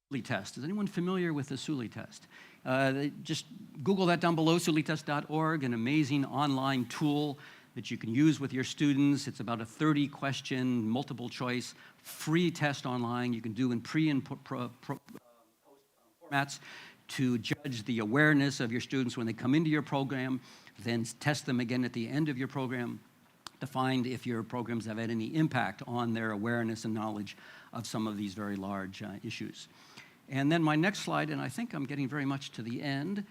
SULI test. Is anyone familiar with the SULI test? Just Google that down below, sulitest.org, an amazing online tool that you can use with your students. It's about a 30-question, multiple choice, free test online you can do in pre and post formats to judge the awareness of your students when they come into your program, then test them again at the end of your program to find if your programs have had any impact on their awareness and knowledge of some of these very large issues. And then my next slide, and I think I'm getting very much to the end.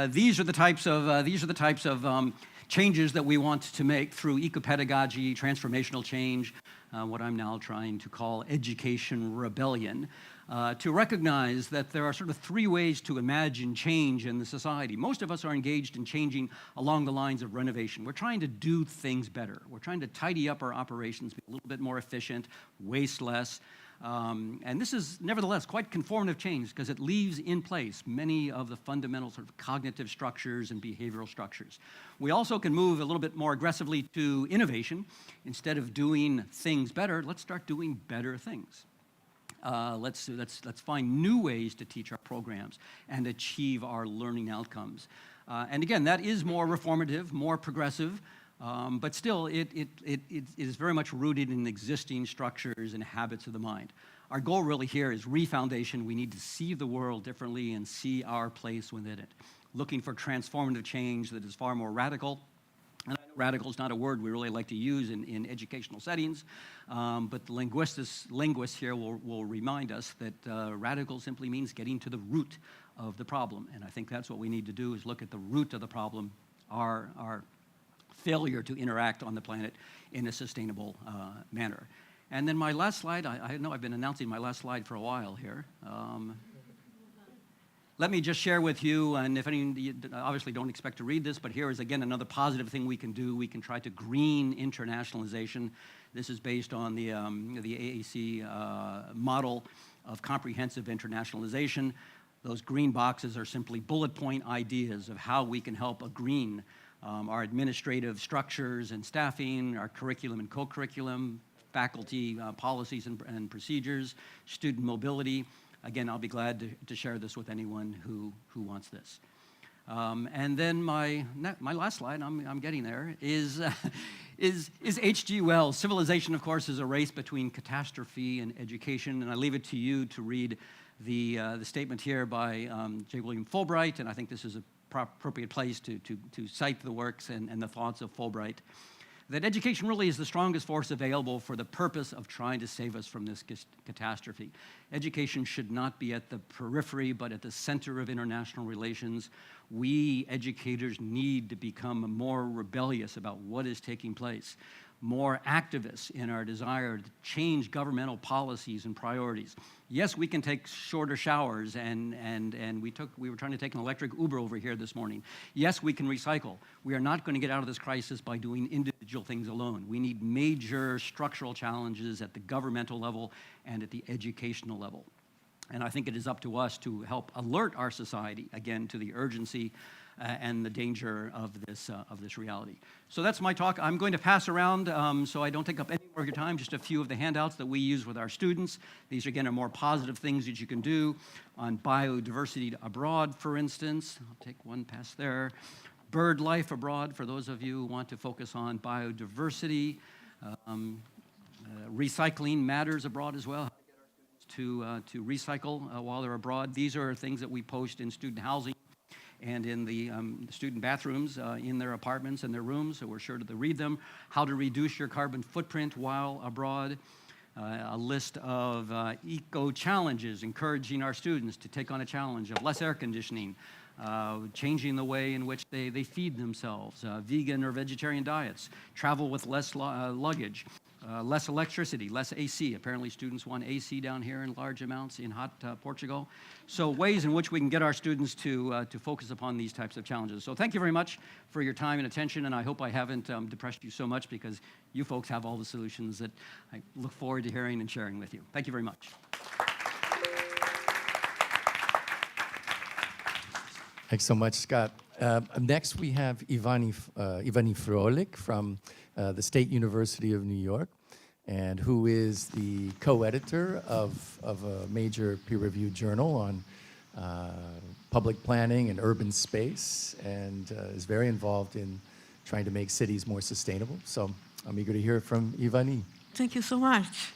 These are the types of changes that we want to make through eco-pedagogy, transformational change, what I'm now trying to call education rebellion, to recognize that there are sort of three ways to imagine change in the society. Most of us are engaged in changing along the lines of renovation. We're trying to do things better. We're trying to tidy up our operations, be a little bit more efficient, waste less. And this is nevertheless quite conformative change because it leaves in place many of the fundamental sort of cognitive structures and behavioral structures. We also can move a little bit more aggressively to innovation. Instead of doing things better, let's start doing better things. Let's find new ways to teach our programs and achieve our learning outcomes. And again, that is more reformative, more progressive, but still it is very much rooted in existing structures and habits of the mind. Our goal really here is refoundation. We need to see the world differently and see our place within it. Looking for transformative change that is far more radical. And I know radical is not a word we really like to use in educational settings, but the linguists here will remind us that radical simply means getting to the root of the problem. And I think that's what we need to do, is look at the root of the problem, our failure to interact on the planet in a sustainable manner. And then my last slide, I know I've been announcing my last slide for a while here. Let me just share with you, and if any, you obviously don't expect to read this, but here is again another positive thing we can do. We can try to green internationalization. This is based on the AAC model of comprehensive internationalization. Those green boxes are simply bullet point ideas of how we can help green our administrative structures and staffing, our curriculum and co-curriculum, faculty policies and procedures, student mobility. Again, I'll be glad to share this with anyone who wants this. And then my last slide, I'm getting there, is H.G. Wells. Civilization, of course, is a race between catastrophe and education, and I leave it to you to read the statement here by J. William Fulbright, and I think this is an appropriate place to cite the works and the thoughts of Fulbright, that education really is the strongest force available for the purpose of trying to save us from this catastrophe. Education should not be at the periphery, but at the center of international relations. We educators need to become more rebellious about what is taking place, more activists in our desire to change governmental policies and priorities. Yes, we can take shorter showers, and we were trying to take an electric Uber over here this morning. Yes, we can recycle. We are not going to get out of this crisis by doing individual things alone. We need major structural challenges at the governmental level and at the educational level. And I think it is up to us to help alert our society, again, to the urgency and the danger of this reality. So that's my talk. I'm going to pass around, so I don't take up any more of your time, just a few of the handouts that we use with our students. These, again, are more positive things that you can do on biodiversity abroad, for instance. I'll take one pass there. Bird life abroad, for those of you who want to focus on biodiversity. Recycling matters abroad as well. How to get our students to recycle while they're abroad. These are things that we post in student housing and in the student bathrooms in their apartments and their rooms, so we're sure to read them. How to reduce your carbon footprint while abroad. A list of eco-challenges, encouraging our students to take on a challenge of less air conditioning, changing the way in which they feed themselves, vegan or vegetarian diets, travel with less luggage, less electricity, less AC. Apparently students want AC down here in large amounts in hot Portugal. So ways in which we can get our students to focus upon these types of challenges. So thank you very much for your time and attention, and I hope I haven't depressed you so much, because you folks have all the solutions that I look forward to hearing and sharing with you. Thank you very much. Thanks so much, Scott. Next, we have Ivani Frolik from the State University of New York. and who is the co-editor of a major peer-reviewed journal on public planning and urban space, and is very involved in trying to make cities more sustainable. So I'm eager to hear from Ivani. Thank you so much.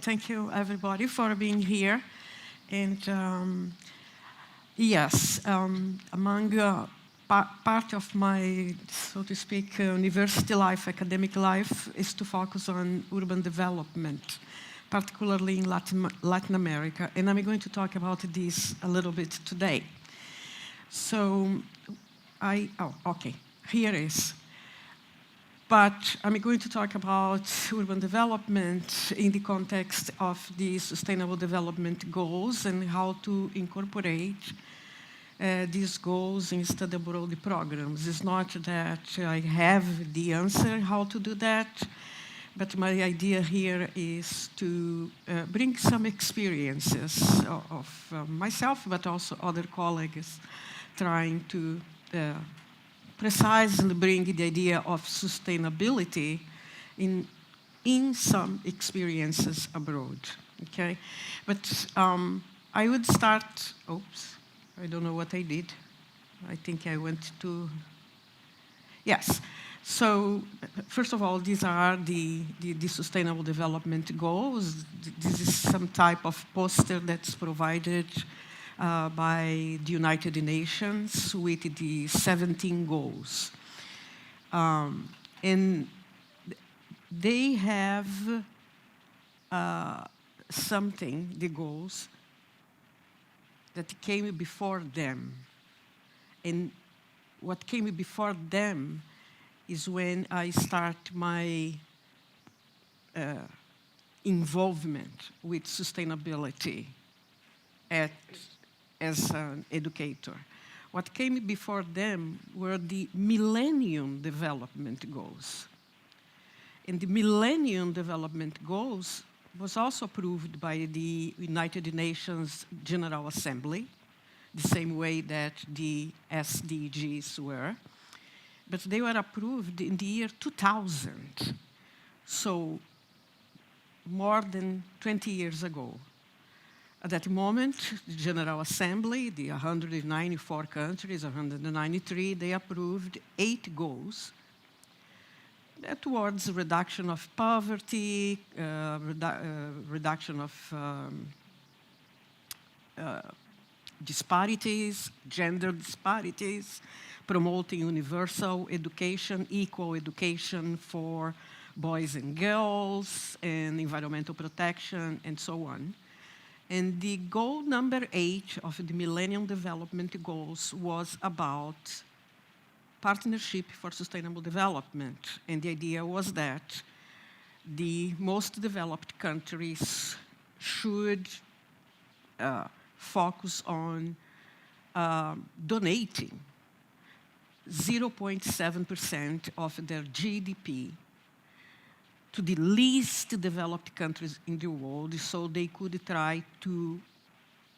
Thank you, everybody, for being here. And yes, among part of my, so to speak, university life, academic life, is to focus on urban development, particularly in Latin America. And I'm going to talk about this a little bit today. So, okay, here is. But I'm going to talk about urban development in the context of the Sustainable Development Goals and how to incorporate these goals in study abroad programs. It's not that I have the answer how to do that, but my idea here is to bring some experiences of myself, but also other colleagues trying to precisely bring the idea of sustainability in some experiences abroad, okay? But I would start, oops, I don't know what I did. I think I went to, yes. So first of all, these are the Sustainable Development Goals. This is some type of poster that's provided by the United Nations with the 17 goals. And they have something, the goals, that came before them. And what came before them is when I start my involvement with sustainability as an educator. What came before them were the Millennium Development Goals. And the Millennium Development Goals was also approved by the United Nations General Assembly, the same way that the SDGs were. But they were approved in the year 2000, so more than 20 years ago. At that moment, the General Assembly, the 194 countries, 193, they approved 8 goals towards reduction of poverty, reduction of disparities, gender disparities, promoting universal education, equal education for boys and girls, and environmental protection, and so on. And the goal number 8 of the Millennium Development Goals was about partnership for sustainable development. And the idea was that the most developed countries should focus on donating 0.7% of their GDP to the least developed countries in the world, so they could try to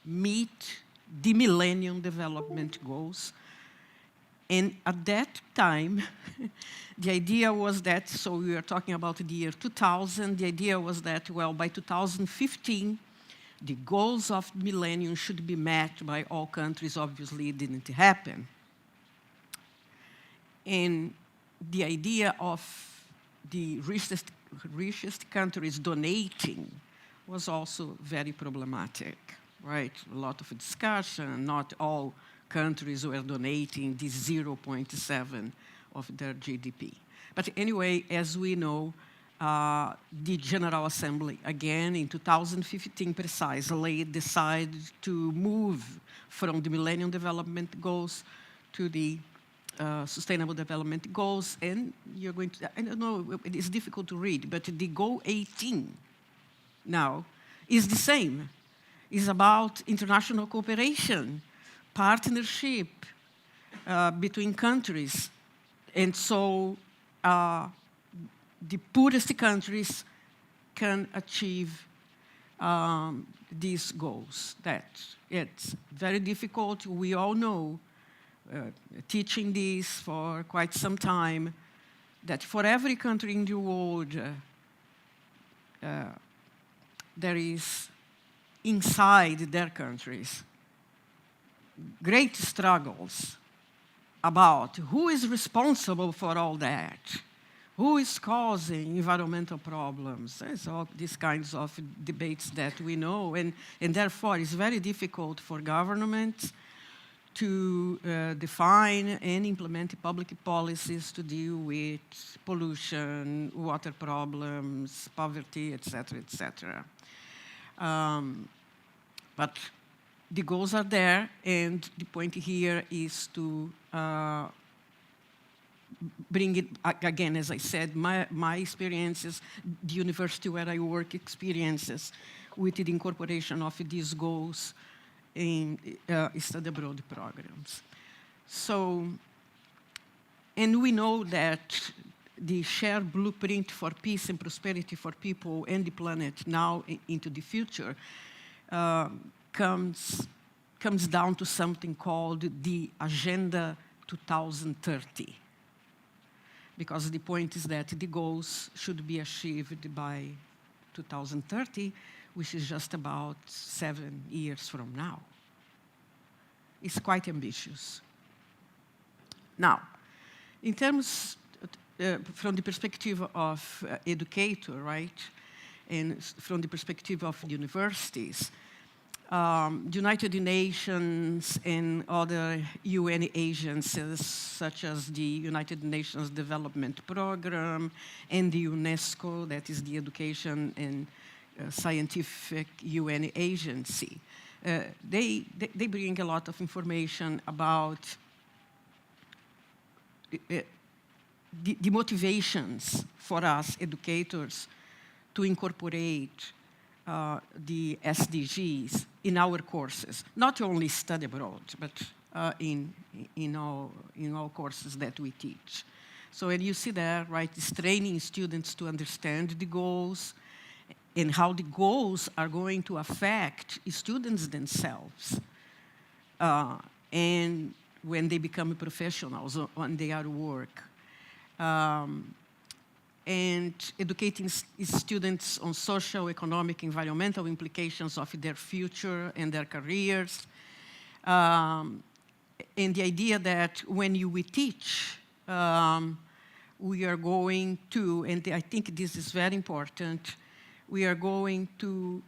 meet the Millennium Development Goals. And at that time, the idea was that, so we were talking about the year 2000, the idea was that, well, by 2015, the goals of millennium should be met by all countries. Obviously, it didn't happen. And the idea of the richest countries donating was also very problematic, right? A lot of discussion, not all countries were donating the 0.7 of their GDP. But anyway, as we know, the General Assembly, again, in 2015 precisely, decided to move from the Millennium Development Goals to the Sustainable Development Goals, and you're going to, I don't know, it's difficult to read, but the goal 18 now is the same. It's about international cooperation, partnership between countries. And so the poorest countries can achieve these goals. That it's very difficult. We all know, teaching this for quite some time, that for every country in the world there is inside their countries great struggles about who is responsible for all that, who is causing environmental problems. There's all these kinds of debates that we know, and therefore it's very difficult for governments to define and implement public policies to deal with pollution, water problems, poverty, etc., etc. But the goals are there, and the point here is to bring it, again, as I said, my experiences, the university where I work experiences with the incorporation of these goals in study abroad programs. So, and we know that the shared blueprint for peace and prosperity for people and the planet now into the future comes down to something called the Agenda 2030. Because the point is that the goals should be achieved by 2030, which is just about 7 years from now. It's quite ambitious. Now, in terms, from the perspective of educator, right, and from the perspective of universities, the United Nations and other UN agencies, such as the United Nations Development Program and the UNESCO, that is the Education and Scientific UN agency, they bring a lot of information about the motivations for us educators to incorporate the SDGs in our courses, not only study abroad, but in all courses that we teach. So, and you see there, right, it's training students to understand the goals and how the goals are going to affect students themselves. And when they become professionals on their work. And educating students on social, economic, environmental implications of their future and their careers. And the idea that when we teach, we are going to, and I think this is very important, we are going to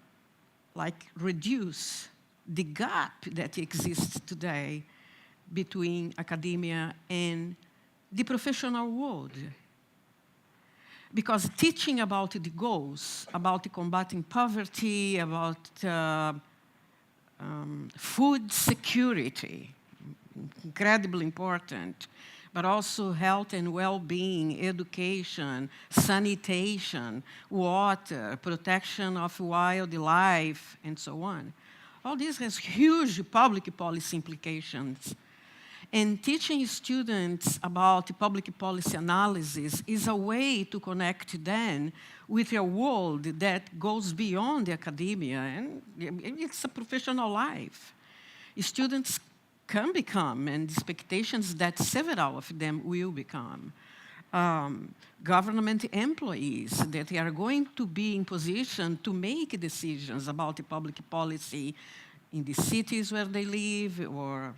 reduce the gap that exists today between academia and the professional world. Because teaching about the goals, about combating poverty, about food security, incredibly important, but also health and well-being, education, sanitation, water, protection of wildlife, and so on. All this has huge public policy implications. And teaching students about public policy analysis is a way to connect them with a world that goes beyond the academia, and it's a professional life. Students can become, and expectations that several of them will become, government employees, that they are going to be in position to make decisions about the public policy in the cities where they live or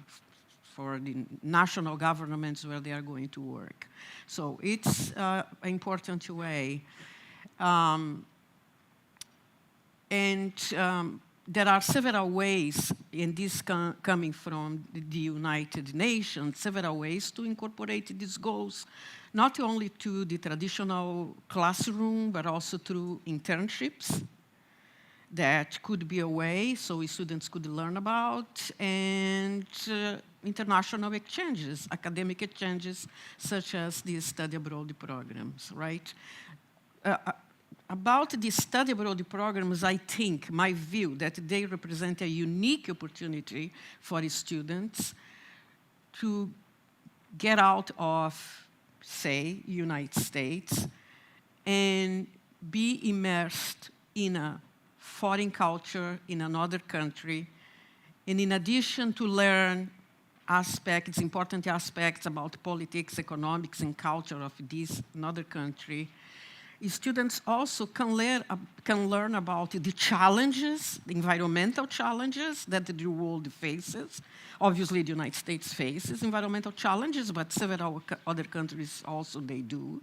for the national governments where they are going to work. So it's an important way. There are several ways, and this coming from the United Nations, several ways to incorporate these goals, not only to the traditional classroom, but also through internships. That could be a way so students could learn about, and international exchanges, academic exchanges, such as the study abroad programs, right? About the study abroad programs, I think, my view, that they represent a unique opportunity for students to get out of, say, United States and be immersed in a foreign culture in another country, and in addition to learn aspects, important aspects about politics, economics, and culture of this another country, students also can learn about the challenges, the environmental challenges that the world faces. Obviously, the United States faces environmental challenges, but several other countries also they do.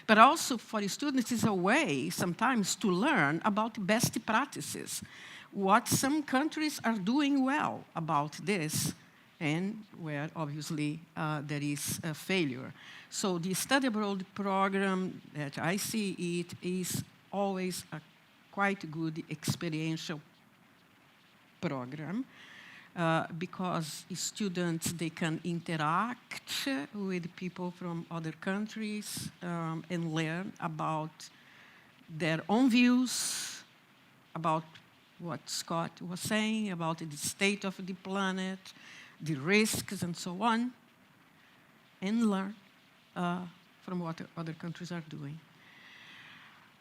But also for students, it's a way sometimes to learn about best practices, what some countries are doing well about this, and where obviously there is a failure. So the study abroad program that I see it is always a quite good experiential program because students, they can interact with people from other countries and learn about their own views, about what Scott was saying, about the state of the planet, the risks and so on, and learn from what other countries are doing.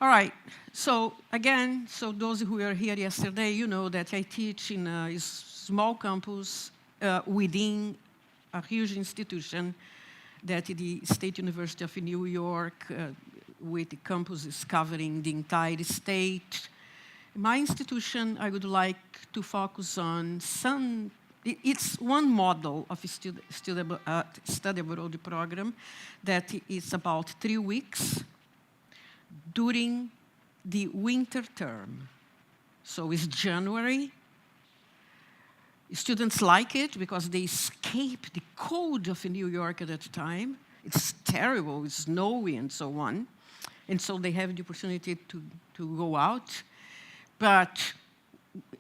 All right, so again, so those who were here yesterday, you know that I teach in a small campus within a huge institution that the State University of New York, with the campuses covering the entire state. My institution, I would like to focus on some. It's one model of a study abroad program that is about 3 weeks during the winter term. So it's January. Students like it because they escape the cold of New York at that time. It's terrible, it's snowy and so on. And so they have the opportunity to go out. But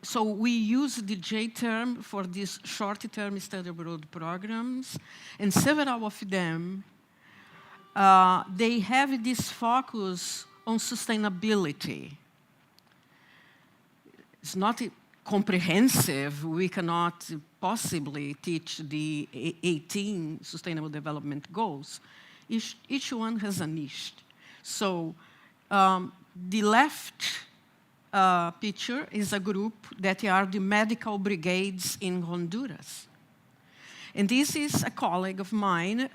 so we use the J term for these short-term study abroad programs, and several of them, they have this focus on sustainability. It's not comprehensive. We cannot possibly teach the 18 Sustainable Development Goals. Each one has a niche. So the left picture is a group that are the medical brigades in Honduras. And this is a colleague of mine.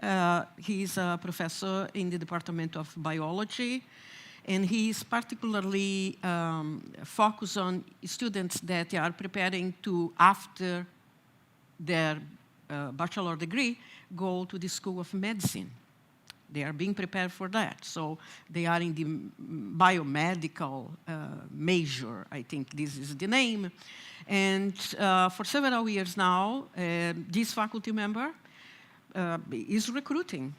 He's a professor in the Department of Biology, and he's particularly focused on students that are preparing to, after their bachelor degree, go to the School of Medicine. They are being prepared for that. So they are in the biomedical major, I think this is the name. And for several years now, this faculty member is recruiting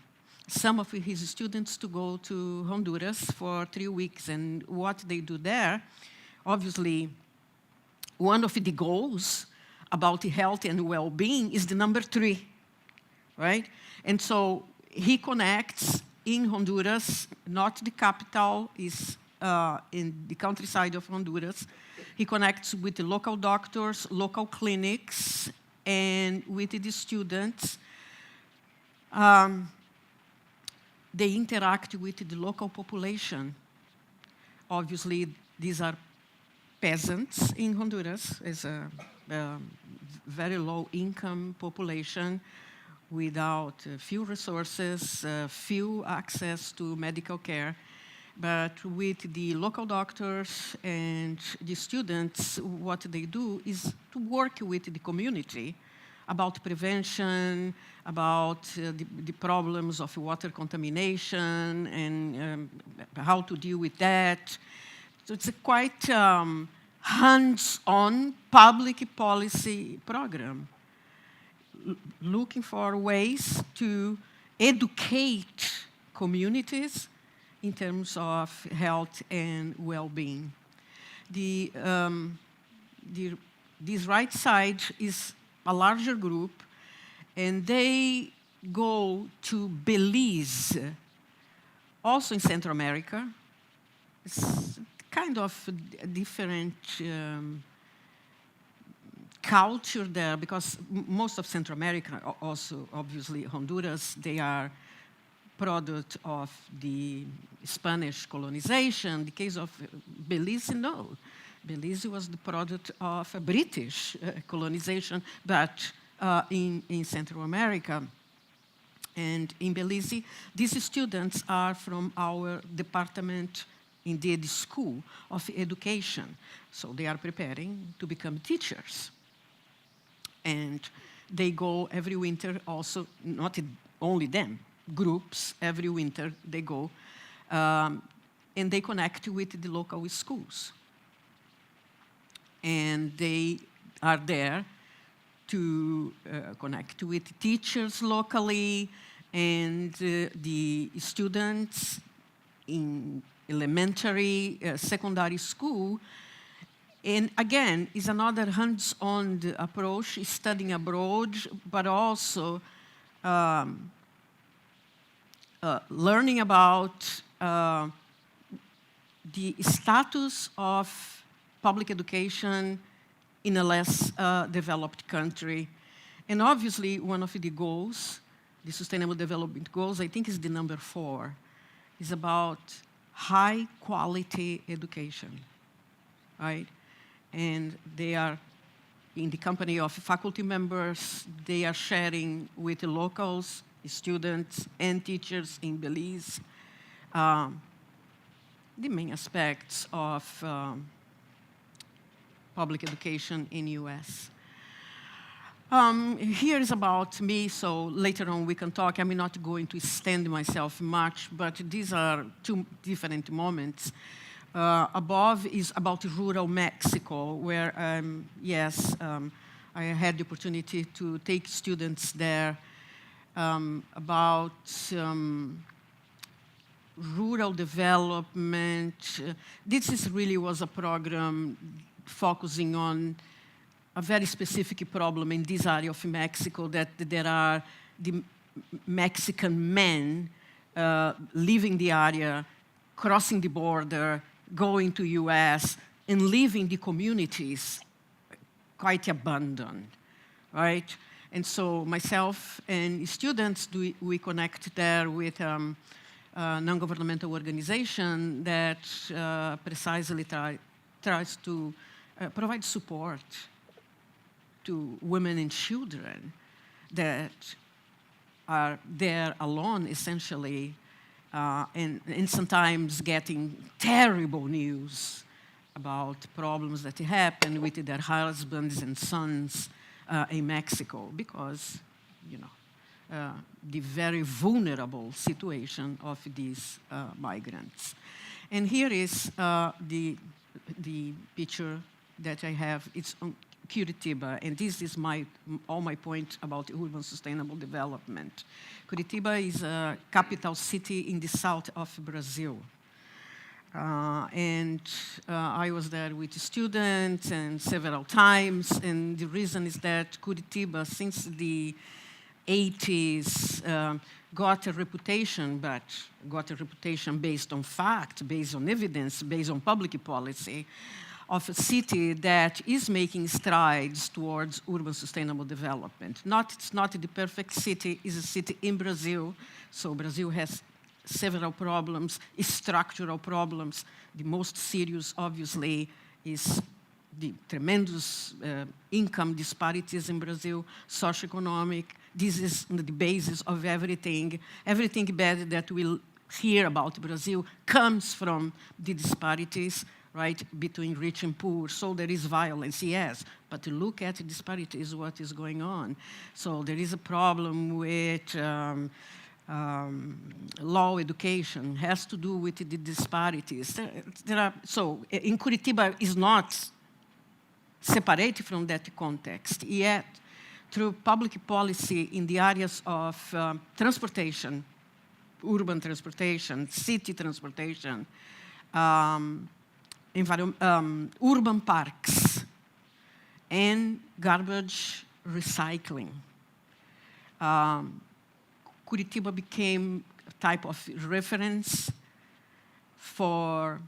some of his students to go to Honduras for 3 weeks. And what they do there, obviously, one of the goals about health and well-being is the number 3, right? And so he connects in Honduras, not the capital, is in the countryside of Honduras. He connects with the local doctors, local clinics, and with the students. They interact with the local population. Obviously, these are peasants in Honduras. It's a very low-income population without few resources, few access to medical care. But with the local doctors and the students, what they do is to work with the community about prevention, about the problems of water contamination and how to deal with that. So it's a quite hands-on public policy program, looking for ways to educate communities in terms of health and well-being. This right side is a larger group, and they go to Belize, also in Central America. It's kind of a different culture there, because most of Central America, also obviously Honduras, they are product of the Spanish colonization. The case of Belize, no. Belize was the product of a British colonization, but in Central America. And in Belize, these students are from our department indeed school of education. So they are preparing to become teachers. And they go every winter also, not only them, groups, every winter they go, and they connect with the local schools. And they are there to connect with teachers locally and the students in elementary, secondary school. And again, is another hands-on approach, studying abroad, but also learning about the status of public education in a less developed country. And obviously, one of the goals, the Sustainable Development Goals, I think is the number 4, is about high-quality education, right? And they are in the company of faculty members. They are sharing with the locals, students, and teachers in Belize the main aspects of public education in US. Here is about me, so later on we can talk. I'm not going to extend myself much, but these are 2 different moments. Above is about rural Mexico, where, I had the opportunity to take students there about rural development. This really was a program focusing on a very specific problem in this area of Mexico, that there are the Mexican men leaving the area, crossing the border, going to US, and leaving the communities quite abandoned, right? And so myself and students, we connect there with a non-governmental organization that precisely tries to provide support to women and children that are there alone, essentially, and sometimes getting terrible news about problems that happen with their husbands and sons in Mexico, because, the very vulnerable situation of these migrants. And here is the picture that I have. It's on Curitiba, and this is all my point about urban sustainable development. Curitiba is a capital city in the south of Brazil. I was there with students and several times, and the reason is that Curitiba, since the 80s, got a reputation, but got a reputation based on fact, based on evidence, based on public policy, of a city that is making strides towards urban sustainable development. It's not the perfect city, it's a city in Brazil, so Brazil has several problems, structural problems. The most serious, obviously, is the tremendous income disparities in Brazil, socioeconomic. This is the basis of everything. Everything bad that we'll hear about Brazil comes from the disparities, right, between rich and poor. So there is violence, yes, but to look at the disparities, what is going on. So there is a problem with law education, has to do with the disparities. So in Curitiba is not separate from that context, yet through public policy in the areas of transportation, urban transportation, city transportation, urban parks, and garbage recycling. Curitiba became a type of reference for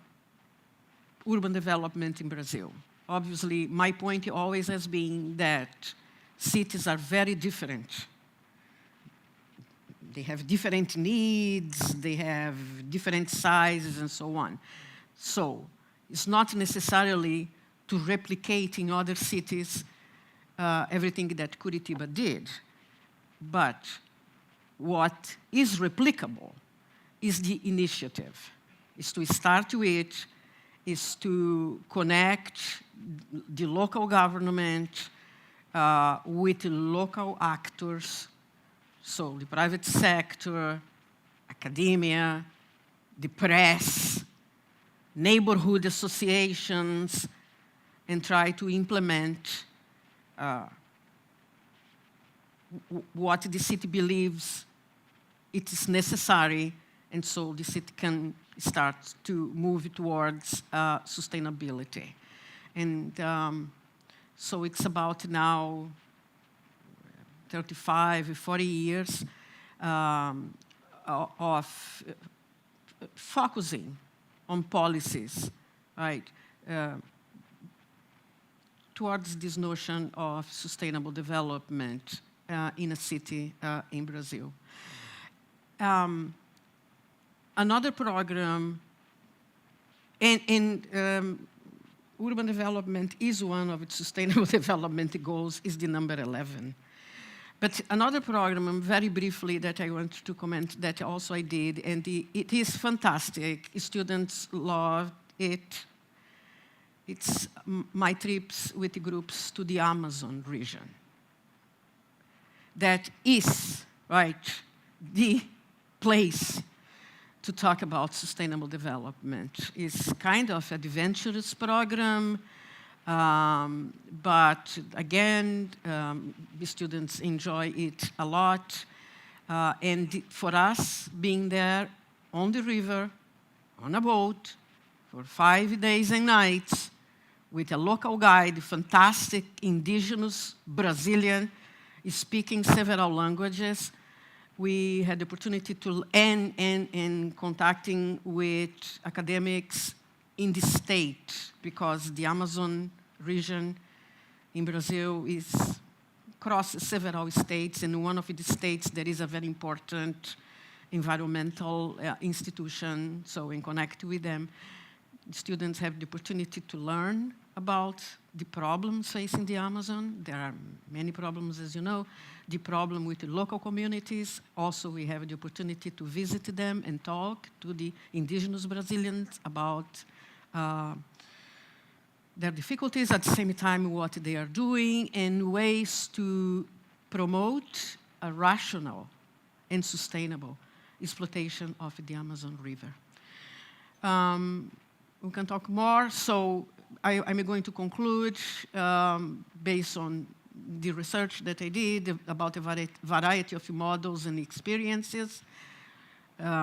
urban development in Brazil. Obviously, my point always has been that cities are very different. They have different needs, they have different sizes, and so on. So it's not necessarily to replicate in other cities everything that Curitiba did, but what is replicable is the initiative. is to start with, is to connect the local government with the local actors, so the private sector, academia, the press, neighborhood associations, and try to implement what the city believes it is necessary, and so the city can start to move towards sustainability. And so it's about now 35, 40 years of focusing on policies, right, towards this notion of sustainable development in a city in Brazil. Another program, urban development is one of its sustainable development goals, is the number 11. But another program, very briefly, that I want to comment that also I did, and it is fantastic. Students love it. It's my trips with the groups to the Amazon region. That is, right, the place to talk about sustainable development. It's kind of an adventurous program, but again, the students enjoy it a lot. And for us, being there on the river, on a boat, for 5 days and nights, with a local guide, fantastic indigenous Brazilian, speaking several languages, we had the opportunity to and contacting with academics in the state, because the Amazon region in Brazil crosses several states, and in one of the states there is a very important environmental institution, so in connect with them, students have the opportunity to learn about the problems facing the Amazon. There are many problems, as you know. The problem with the local communities. Also, we have the opportunity to visit them and talk to the indigenous Brazilians about their difficulties, at the same time what they are doing, and ways to promote a rational and sustainable exploitation of the Amazon River. We can talk more, so I'm going to conclude based on the research that I did about a variety of models and experiences.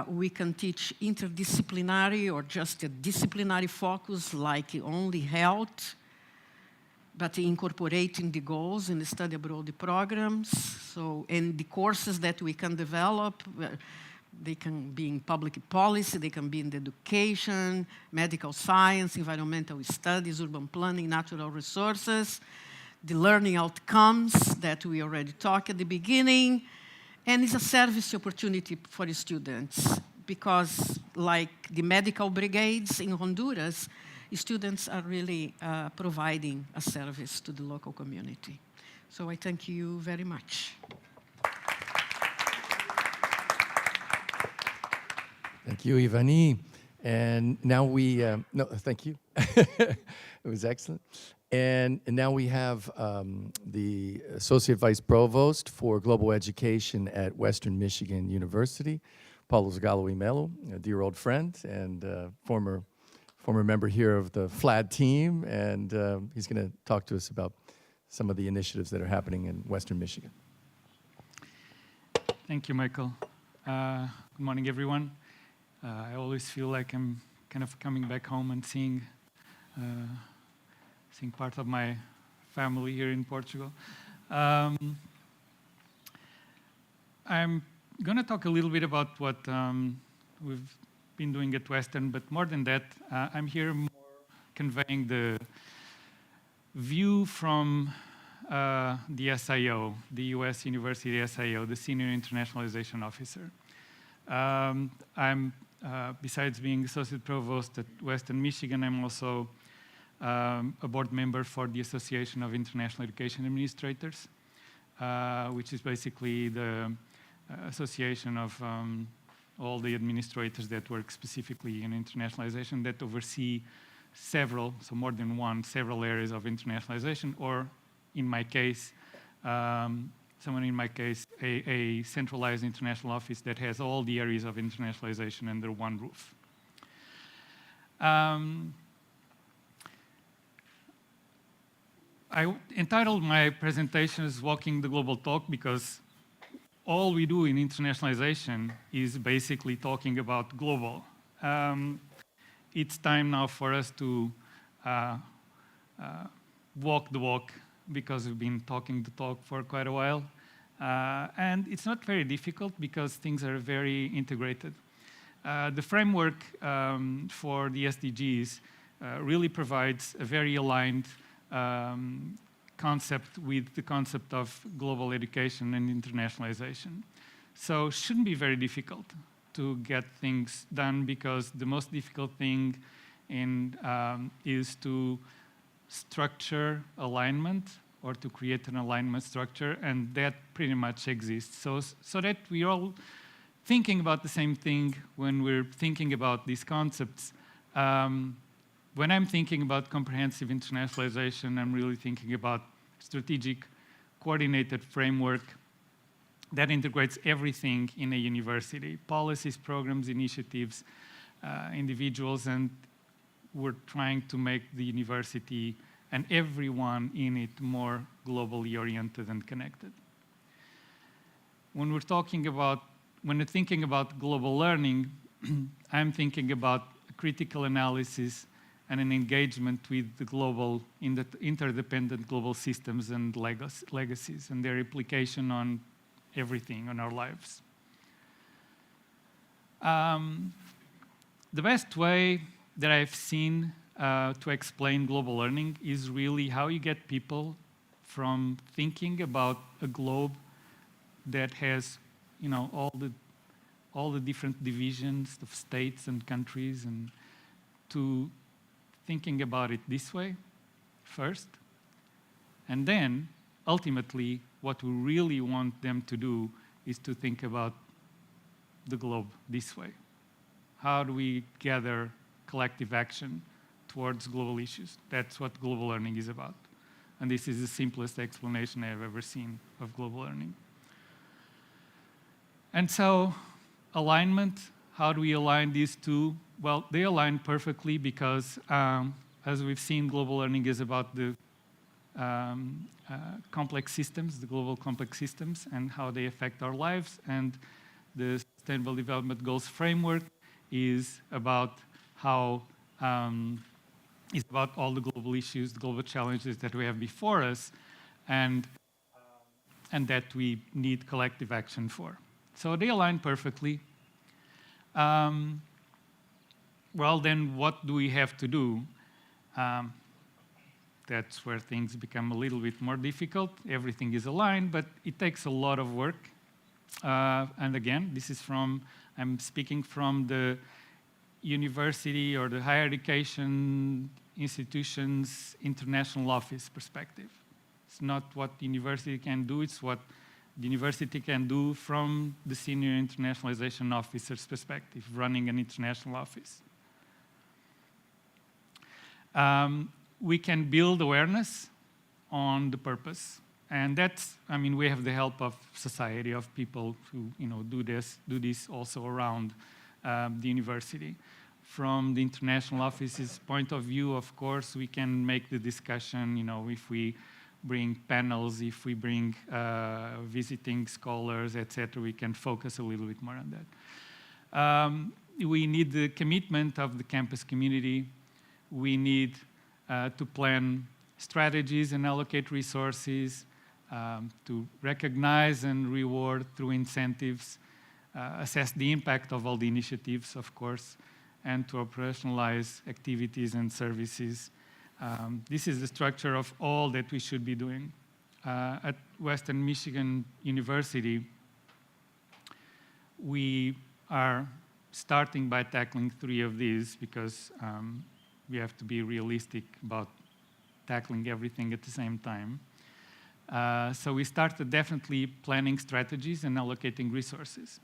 We can teach interdisciplinary or just a disciplinary focus like only health, but incorporating the goals in the study abroad programs. So, and the courses that we can develop, they can be in public policy, they can be in education, medical science, environmental studies, urban planning, natural resources, the learning outcomes that we already talked at the beginning, and it's a service opportunity for the students because, like the medical brigades in Honduras, students are really providing a service to the local community. So I thank you very much. Thank you, Ivani. And now we, no, thank you. It was excellent. And now we have the Associate Vice Provost for Global Education at Western Michigan University, Paulo Zagallo Melo, a dear old friend and former member here of the FLAD team. And he's going to talk to us about some of the initiatives that are happening in Western Michigan. Thank you, Michael. Good morning, everyone. I always feel like I'm kind of coming back home and seeing part of my family here in Portugal. I'm going to talk a little bit about what we've been doing at Western, but more than that, I'm here more conveying the view from the SIO, the US University SIO, the Senior Internationalization Officer. I'm, besides being Associate Provost at Western Michigan, I'm also a board member for the Association of International Education Administrators, which is basically the association of all the administrators that work specifically in internationalization that oversee several, so more than one, several areas of internationalization, or in my case, a centralized international office that has all the areas of internationalization under one roof. I entitled my presentation as Walking the Global Talk because all we do in internationalization is basically talking about global. It's time now for us to walk the walk because we've been talking the talk for quite a while. And it's not very difficult because things are very integrated. The framework for the SDGs really provides a very aligned concept with the concept of global education and internationalization. So it shouldn't be very difficult to get things done because the most difficult thing is to structure alignment or to create an alignment structure, and that pretty much exists. So that we're all thinking about the same thing when we're thinking about these concepts. When I'm thinking about comprehensive internationalization, I'm really thinking about strategic, coordinated framework that integrates everything in a university, policies, programs, initiatives, individuals, and we're trying to make the university and everyone in it more globally oriented and connected. When we're thinking about global learning, I'm thinking about critical analysis and an engagement with the global, in the interdependent global systems and legacies and their application on everything on our lives. The best way that I've seen to explain global learning is really how you get people from thinking about a globe that has, all the different divisions of states and countries, and to thinking about it this way first, and then ultimately what we really want them to do is to think about the globe this way. How do we gather collective action towards global issues? That's what global learning is about. And this is the simplest explanation I've ever seen of global learning. And so, alignment, how do we align these two? Well, they align perfectly because, as we've seen, global learning is about the complex systems, the global complex systems, and how they affect our lives. And the Sustainable Development Goals framework is about how is about all the global issues, the global challenges that we have before us, and that we need collective action for. So they align perfectly. Well, then what do we have to do? That's where things become a little bit more difficult. Everything is aligned, but it takes a lot of work. And again, I'm speaking from the university or the higher education institutions international office perspective. It's not what the university can do, it's what the university can do from the senior internationalization officer's perspective, running an international office. We can build awareness on the purpose. And that's, we have the help of society, of people who do this also around the university. From the international office's point of view, of course, we can make the discussion, if we bring panels, if we bring visiting scholars, etc., we can focus a little bit more on that. We need the commitment of the campus community. We need to plan strategies and allocate resources, to recognize and reward through incentives, assess the impact of all the initiatives, of course, and to operationalize activities and services. This is the structure of all that we should be doing. At Western Michigan University, we are starting by tackling 3 of these because we have to be realistic about tackling everything at the same time. So we started definitely planning strategies and allocating resources.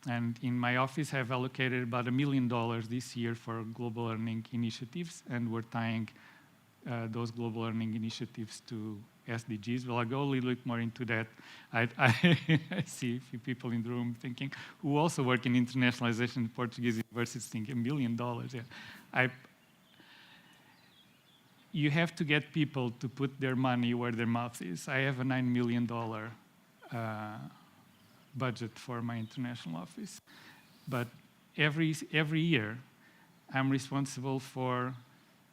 And in my office, I've allocated about $1 million this year for global learning initiatives, and we're tying those global learning initiatives to SDGs. Well, I'll go a little bit more into that. I see a few people in the room thinking, who also work in internationalization in Portuguese universities, think $1 million. Yeah. You have to get people to put their money where their mouth is. I have a $9 million budget for my international office. But every year, I'm responsible for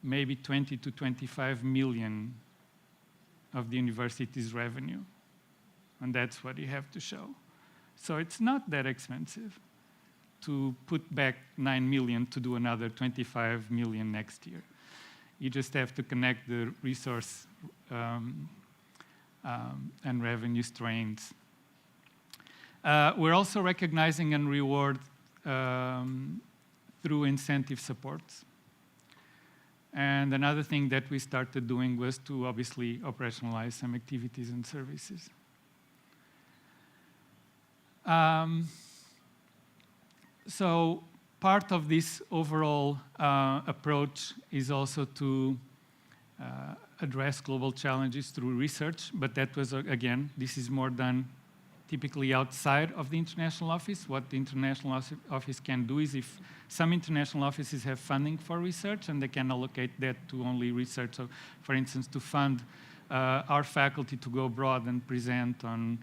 maybe 20 to 25 million of the university's revenue. And that's what you have to show. So it's not that expensive to put back 9 million to do another 25 million next year. You just have to connect the resource and revenue strains. We're also recognizing and reward through incentive supports. And another thing that we started doing was to obviously operationalize some activities and services. So part of this overall approach is also to address global challenges through research, but that was, again, this is more done typically outside of the international office. What the international office can do is, if some international offices have funding for research and they can allocate that to only research. So, for instance, to fund our faculty to go abroad and present on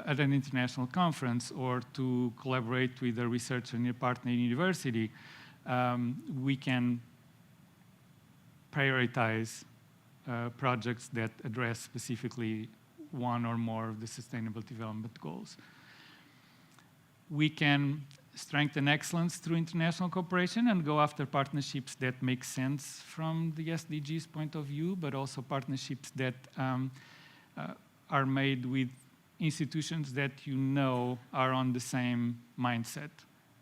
at an international conference, or to collaborate with a researcher in a partner university, we can prioritize projects that address specifically one or more of the Sustainable Development Goals. We can strengthen excellence through international cooperation and go after partnerships that make sense from the SDGs point of view, but also partnerships that are made with institutions that you know are on the same mindset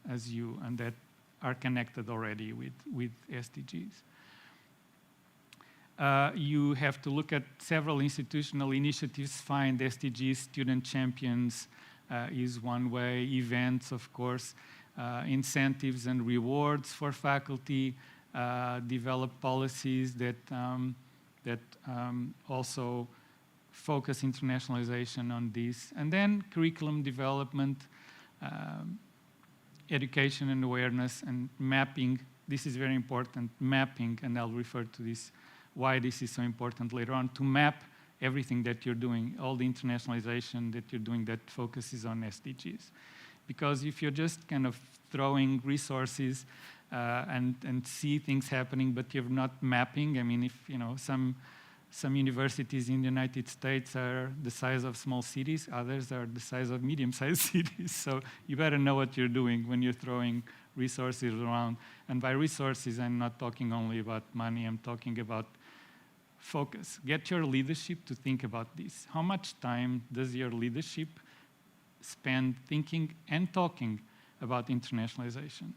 as you and that are connected already with SDGs. You have to look at several institutional initiatives, find SDGs, student champions is one way, events, of course, incentives and rewards for faculty, develop policies that also focus internationalization on this, and then curriculum development, education and awareness, and mapping. This is very important, mapping, and I'll refer to this, why this is so important later on, to map everything that you're doing, all the internationalization that you're doing that focuses on SDGs. Because if you're just kind of throwing resources and see things happening, but you're not mapping, I mean, if you know some universities in the United States are the size of small cities, others are the size of medium-sized cities. So you better know what you're doing when you're throwing resources around. And by resources, I'm not talking only about money, I'm talking about focus. Get your leadership to think about this. How much time does your leadership spend thinking and talking about internationalization?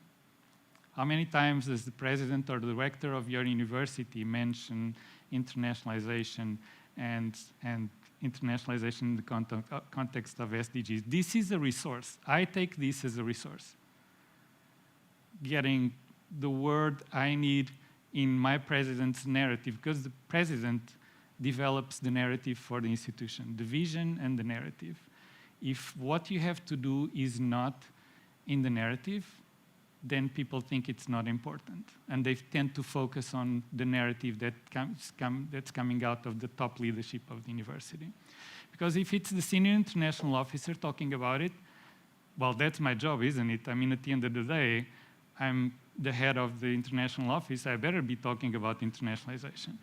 How many times does the president or the rector of your university mention internationalization and internationalization in the context of SDGs? This is a resource. I take this as a resource. Getting the word I need in my president's narrative, because the president develops the narrative for the institution, the vision and the narrative. If what you have to do is not in the narrative, then people think it's not important. And they tend to focus on the narrative that's coming out of the top leadership of the university. Because if it's the senior international officer talking about it, well, that's my job, isn't it? I mean, at the end of the day, I'm the head of the international office, I better be talking about internationalization.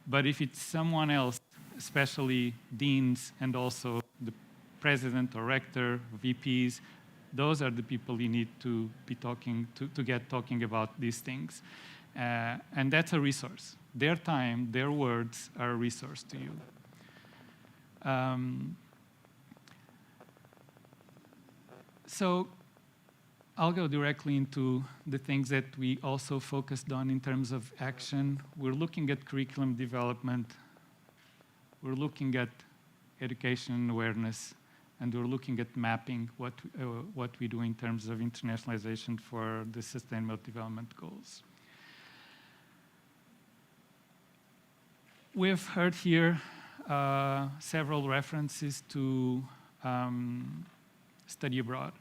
But if it's someone else, especially deans and also the president or rector, VPs, those are the people you need to be talking to get talking about these things. And that's a resource. Their time, their words are a resource to you. So I'll go directly into the things that we also focused on in terms of action. We're looking at curriculum development. We're looking at education awareness, and we're looking at mapping what we do in terms of internationalization for the Sustainable Development Goals. We've heard here several references to study abroad,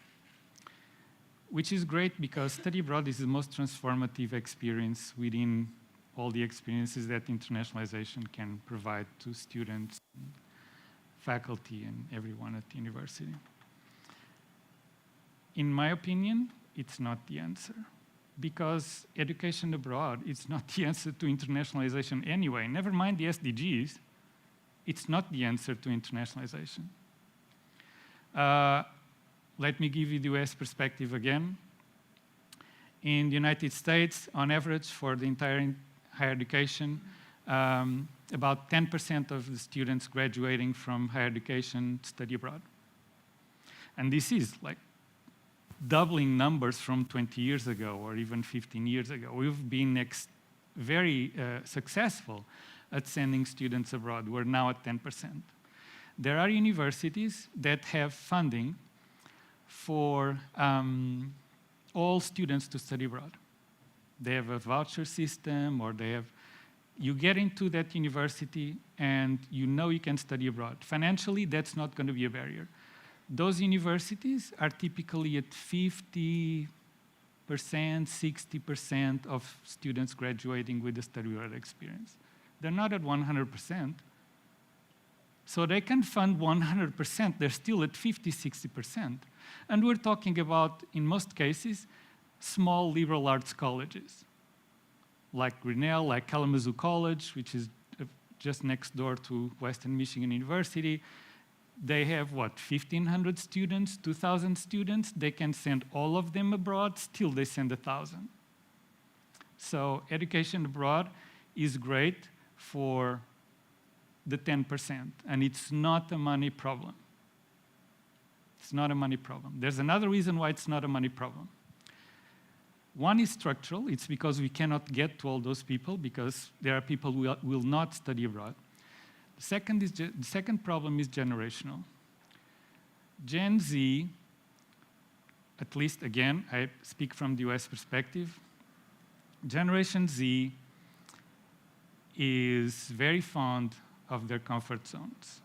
which is great because study abroad is the most transformative experience within all the experiences that internationalization can provide to students, faculty, and everyone at the university. In my opinion, it's not the answer, because education abroad is not the answer to internationalization anyway. Never mind the SDGs, it's not the answer to internationalization. Let me give you the US perspective again. In the United States, on average, for the entire higher education, about 10% of the students graduating from higher education study abroad. And this is like doubling numbers from 20 years ago or even 15 years ago. We've been very successful at sending students abroad. We're now at 10%. There are universities that have funding for all students to study abroad. They have a voucher system, or you get into that university and you know you can study abroad. Financially, that's not going to be a barrier. Those universities are typically at 50%, 60% of students graduating with a study abroad experience. They're not at 100%. So they can fund 100%. They're still at 50, 60%. And we're talking about, in most cases, small liberal arts colleges, like Grinnell, like Kalamazoo College, which is just next door to Western Michigan University. They have, 1,500 students, 2,000 students. They can send all of them abroad. Still, they send 1,000. So education abroad is great for the 10%, and it's not a money problem. It's not a money problem. There's another reason why it's not a money problem. One is structural. It's because we cannot get to all those people, because there are people who will not study abroad. The second problem is generational. Gen Z, at least again, I speak from the US perspective, Generation Z is very fond of their comfort zones,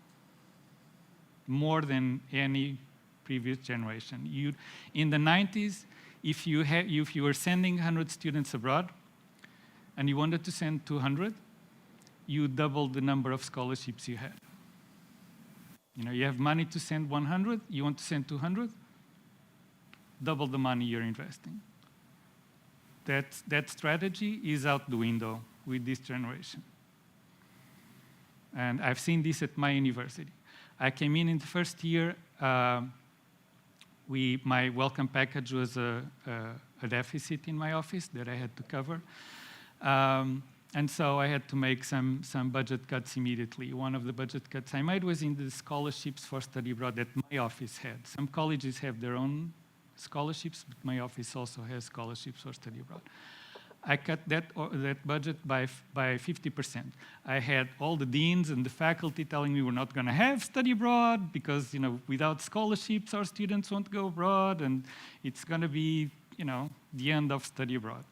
more than any previous generation. In the 90s, if you were sending 100 students abroad and you wanted to send 200, you doubled the number of scholarships you had. You have money to send 100, you want to send 200, double the money you're investing. That strategy is out the window with this generation. And I've seen this at my university. I came in the first year, my welcome package was a deficit in my office that I had to cover. And so I had to make some budget cuts immediately. One of the budget cuts I made was in the scholarships for study abroad that my office had. Some colleges have their own scholarships, but my office also has scholarships for study abroad. I cut that budget by 50%. I had all the deans and the faculty telling me we're not going to have study abroad because without scholarships our students won't go abroad, and it's going to be the end of study abroad.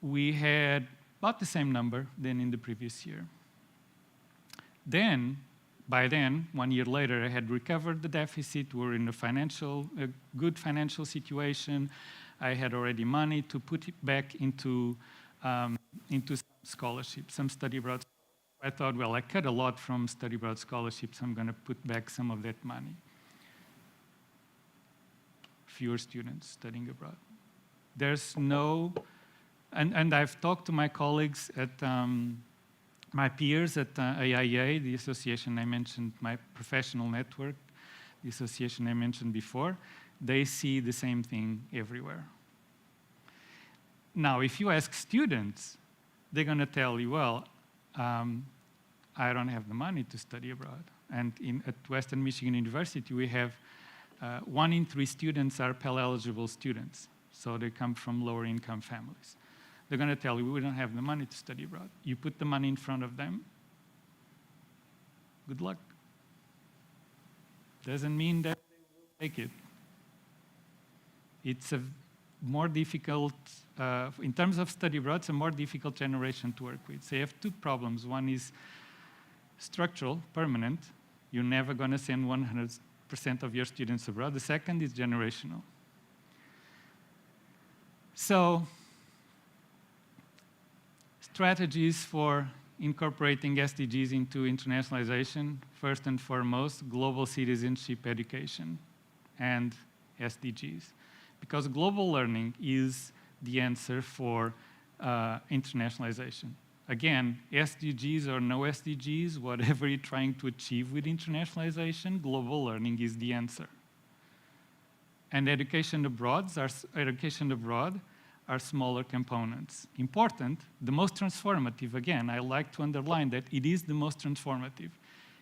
We had about the same number than in the previous year. By then, 1 year later, I had recovered the deficit. We were in a good financial situation. I had already money to put it back into some scholarships, some study abroad. I thought, well, I cut a lot from study abroad scholarships. I'm going to put back some of that money. Fewer students studying abroad. There's no, and I've talked to my colleagues at my peers at AIA, the association I mentioned, my professional network, the association I mentioned before. They see the same thing everywhere. Now, if you ask students, they're going to tell you, well, I don't have the money to study abroad. And at Western Michigan University, we have 1 in 3 students are Pell-eligible students. So they come from lower income families. They're going to tell you, we don't have the money to study abroad. You put the money in front of them, good luck. Doesn't mean that they will take it. It's a more difficult, in terms of study abroad, it's a more difficult generation to work with. So you have two problems. One is structural, permanent. You're never going to send 100% of your students abroad. The second is generational. So strategies for incorporating SDGs into internationalization, first and foremost, global citizenship education and SDGs. Because global learning is the answer for internationalization. Again, SDGs or no SDGs, whatever you're trying to achieve with internationalization, global learning is the answer. And education abroad are smaller components. Important, the most transformative. Again, I like to underline that it is the most transformative.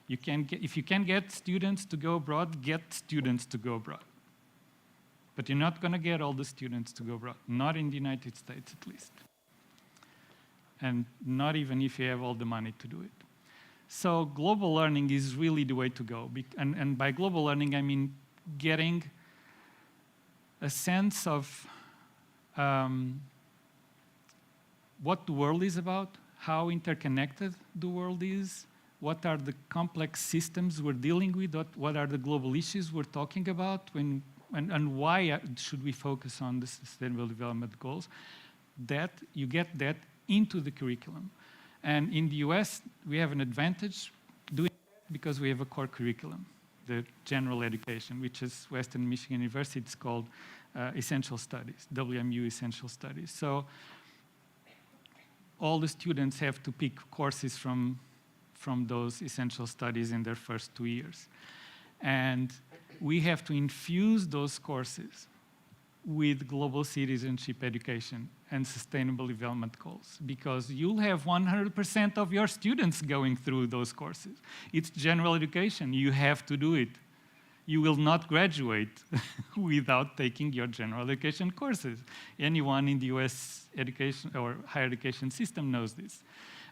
If you can get students to go abroad, get students to go abroad. But you're not going to get all the students to go abroad, not in the United States at least. And not even if you have all the money to do it. So global learning is really the way to go. And by global learning, I mean getting a sense of what the world is about, how interconnected the world is, what are the complex systems we're dealing with, what are the global issues we're talking about, and why should we focus on the Sustainable Development Goals. That you get that into the curriculum. And in the US, we have an advantage doing that because we have a core curriculum, the general education, which is Western Michigan University. It's called Essential Studies, WMU Essential Studies. So all the students have to pick courses from those essential studies in their first 2 years. And we have to infuse those courses with global citizenship education and sustainable development goals, because you'll have 100% of your students going through those courses. It's general education. You have to do it. You will not graduate without taking your general education courses. Anyone in the US education or higher education system knows this.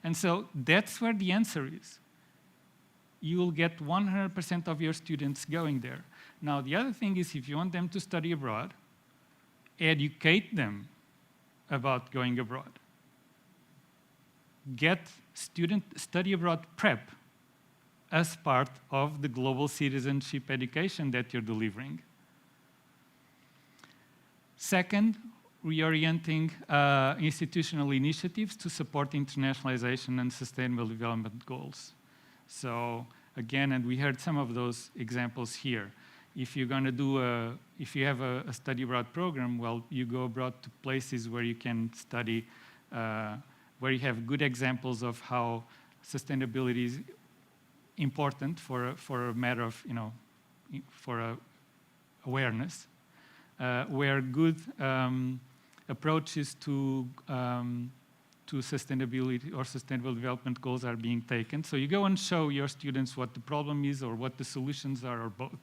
And so that's where the answer is. You will get 100% of your students going there. Now, the other thing is, if you want them to study abroad, educate them about going abroad. Get student study abroad prep as part of the global citizenship education that you're delivering. Second, reorienting institutional initiatives to support internationalization and sustainable development goals. So again, and we heard some of those examples here. If you're going to do if you have a study abroad program, well, you go abroad to places where you can study, where you have good examples of how sustainability is important for a matter of, for awareness, where good approaches to sustainability or sustainable development goals are being taken. So you go and show your students what the problem is or what the solutions are, or both.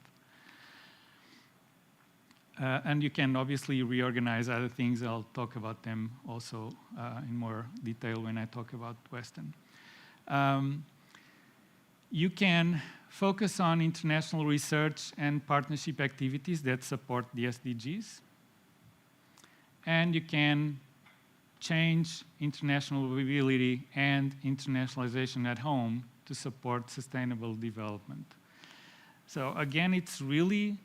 And you can obviously reorganize other things. I'll talk about them also in more detail when I talk about Western. You can focus on international research and partnership activities that support the SDGs. And you can change international mobility and internationalization at home to support sustainable development. So again, it's really,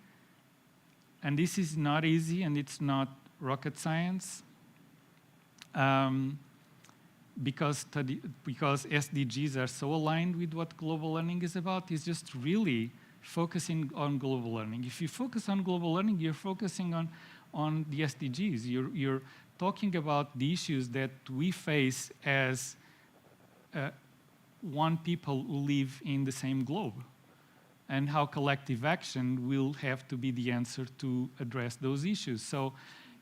and this is not easy and it's not rocket science, because SDGs are so aligned with what global learning is about. Is just really focusing on global learning. If you focus on global learning, you're focusing on the SDGs. You're talking about the issues that we face as one people who live in the same globe, and how collective action will have to be the answer to address those issues. So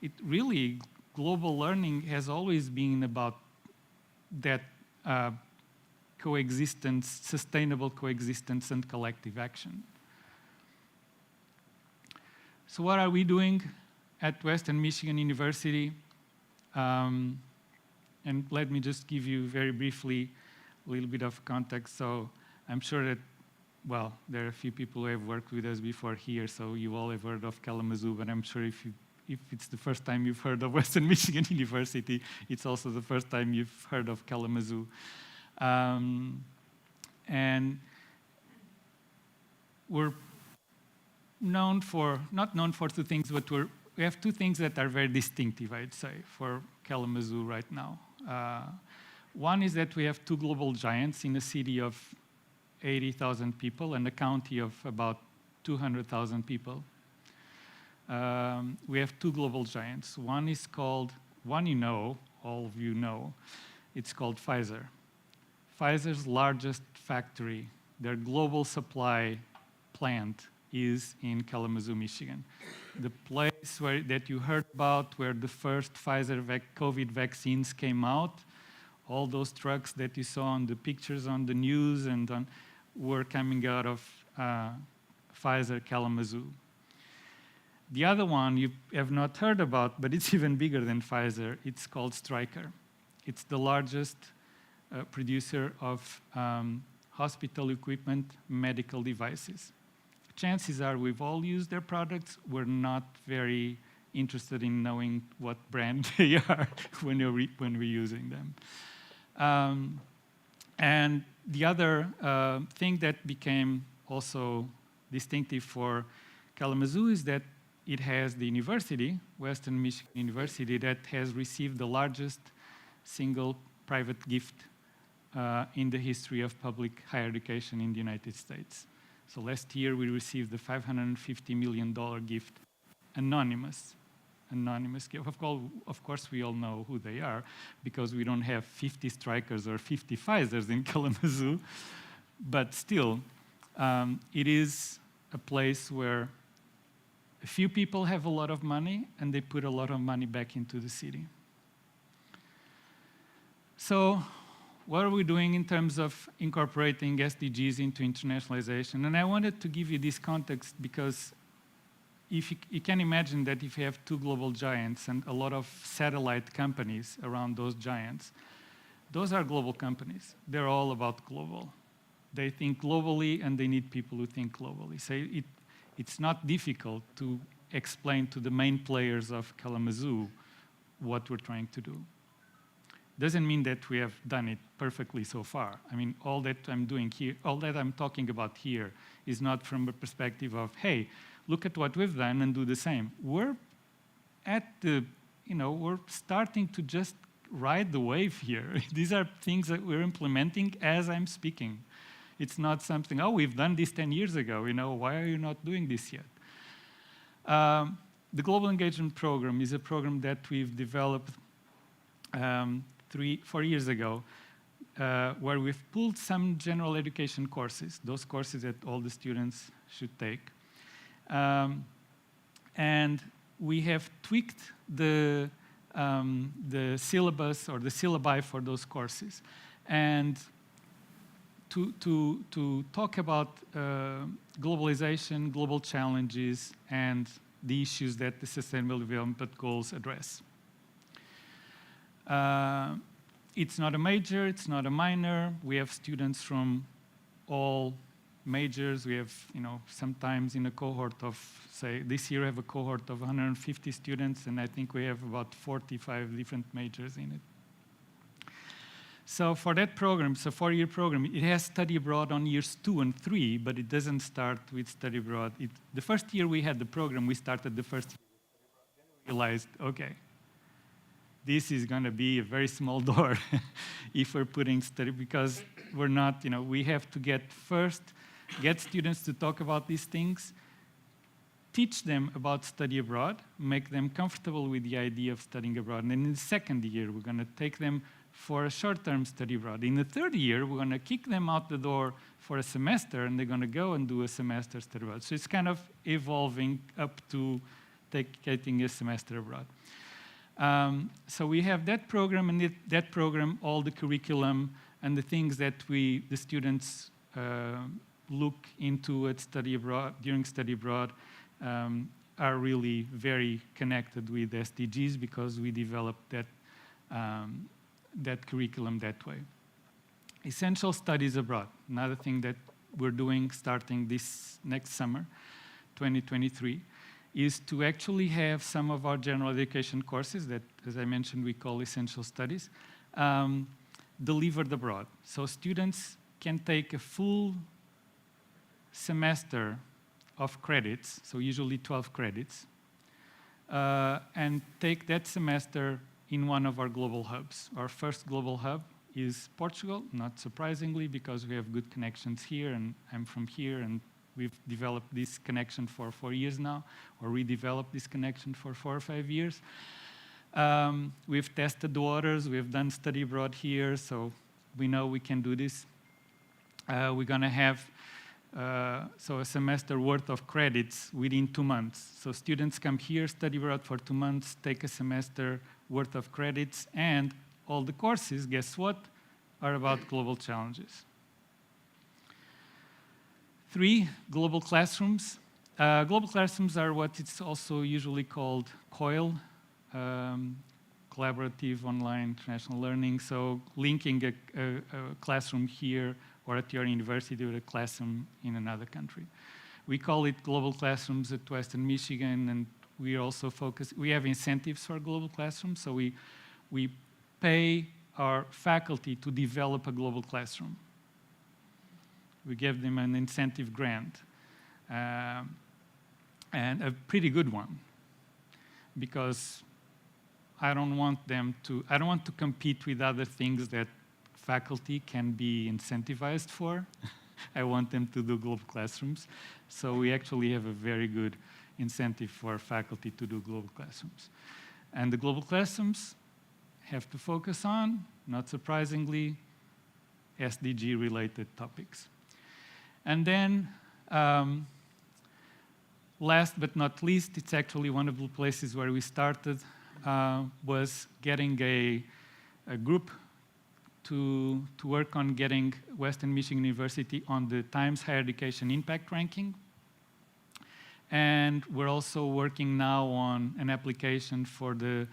it really, global learning has always been about that coexistence, sustainable coexistence and collective action. So what are we doing at Western Michigan University? And let me just give you very briefly a little bit of context. So I'm sure that well, there are a few people who have worked with us before here, so you all have heard of Kalamazoo, but I'm sure if it's the first time you've heard of Western Michigan University, it's also the first time you've heard of Kalamazoo. And we're not known for two things, but we have two things that are very distinctive, I'd say, for Kalamazoo right now. One is that we have two global giants in a city of 80,000 people and a county of about 200,000 people. We have two global giants. One is called, all of you know, it's called Pfizer. Pfizer's largest factory, their global supply plant, is in Kalamazoo, Michigan. The place that you heard about where the first Pfizer COVID vaccines came out, all those trucks that you saw on the pictures on the news and were coming out of Pfizer Kalamazoo. The other one you have not heard about, but it's even bigger than Pfizer. It's called Stryker. It's the largest producer of hospital equipment, medical devices. Chances are we've all used their products. We're not very interested in knowing what brand they are when we're using them. And the other thing that became also distinctive for Kalamazoo is that it has the university, Western Michigan University, that has received the largest single private gift in the history of public higher education in the United States. So last year we received the $550 million gift, anonymous gift. Of course, we all know who they are because we don't have 50 Strykers or 50 Pfizers in Kalamazoo, but still, it is a place where a few people have a lot of money and they put a lot of money back into the city. So what are we doing in terms of incorporating SDGs into internationalization? And I wanted to give you this context because if you can imagine that if you have two global giants and a lot of satellite companies around those giants, those are global companies. They're all about global. They think globally and they need people who think globally. So it's not difficult to explain to the main players of Kalamazoo what we're trying to do. Doesn't mean that we have done it perfectly so far. I mean, all that I'm doing here, all that I'm talking about here is not from a perspective of, hey, look at what we've done and do the same. We're at the, we're starting to just ride the wave here. These are things that we're implementing as I'm speaking. It's not something, oh, we've done this 10 years ago, why are you not doing this yet? The Global Engagement Program is a program that we've developed 4 years ago, where we've pulled some general education courses, those courses that all the students should take. And we have tweaked the syllabus or the syllabi for those courses. And to talk about globalization, global challenges, and the issues that the Sustainable Development Goals address. It's not a major, it's not a minor. We have students from all majors. We have, sometimes in a cohort of, say, this year we have a cohort of 150 students, and I think we have about 45 different majors in it. So for that program, it's a 4-year program. It has study abroad on years 2 and 3, but it doesn't start with study abroad. The first year we had the program, we started the first year with study abroad. Then we realized, okay, this is going to be a very small door if we're putting study, because we're not, we have to get students to talk about these things, teach them about study abroad, make them comfortable with the idea of studying abroad. And then in the second year, we're going to take them for a short-term study abroad. In the third year, we're going to kick them out the door for a semester, and they're going to go and do a semester study abroad. So it's kind of evolving up to taking a semester abroad. So we have that program, and that program, all the curriculum and the things that the students look into at study abroad, during study abroad, are really very connected with SDGs because we developed that curriculum that way. Essential studies abroad, another thing that we're doing starting this next summer, 2023, is to actually have some of our general education courses that, as I mentioned, we call essential studies, delivered abroad. So students can take a full semester of credits, so usually 12 credits, and take that semester in one of our global hubs. Our first global hub is Portugal, not surprisingly, because we have good connections here, and I'm from here, and we've developed this connection for 4 years now, or redeveloped this connection for 4 or 5 years. We've tested the waters, we've done study abroad here, so we know we can do this. We're gonna have so a semester worth of credits within 2 months. So students come here, study abroad for 2 months, take a semester worth of credits, and all the courses, guess what, are about global challenges. 3, global classrooms. Global classrooms are what it's also usually called COIL, Collaborative Online International Learning, so linking a classroom here or at your university with a classroom in another country. We call it global classrooms at Western Michigan, and we also focus, we have incentives for global classrooms, so we pay our faculty to develop a global classroom. We give them an incentive grant, and a pretty good one, because I don't want to compete with other things that faculty can be incentivized for. I want them to do global classrooms. So we actually have a very good incentive for faculty to do global classrooms. And the global classrooms have to focus on, not surprisingly, SDG-related topics. And then, last but not least, it's actually one of the places where we started, was getting a group to work on getting Western Michigan University on the Times Higher Education Impact Ranking. And we're also working now on an application for the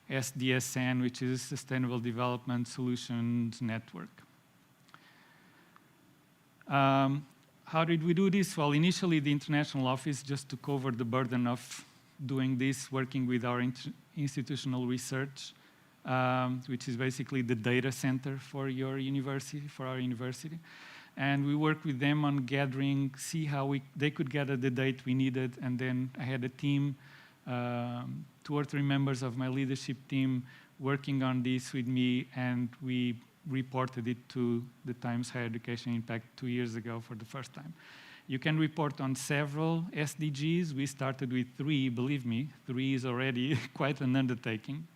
SDSN, which is Sustainable Development Solutions Network. How did we do this? Well, initially the international office just took over the burden of doing this, working with our institutional research, which is basically the data center for your university, for our university. And we worked with them on gathering, see how they could gather the data we needed, and then I had a team, 2 or 3 members of my leadership team working on this with me, and we reported it to the Times Higher Education Impact 2 years ago for the first time. You can report on several SDGs. We started with 3, believe me, 3 is already quite an undertaking.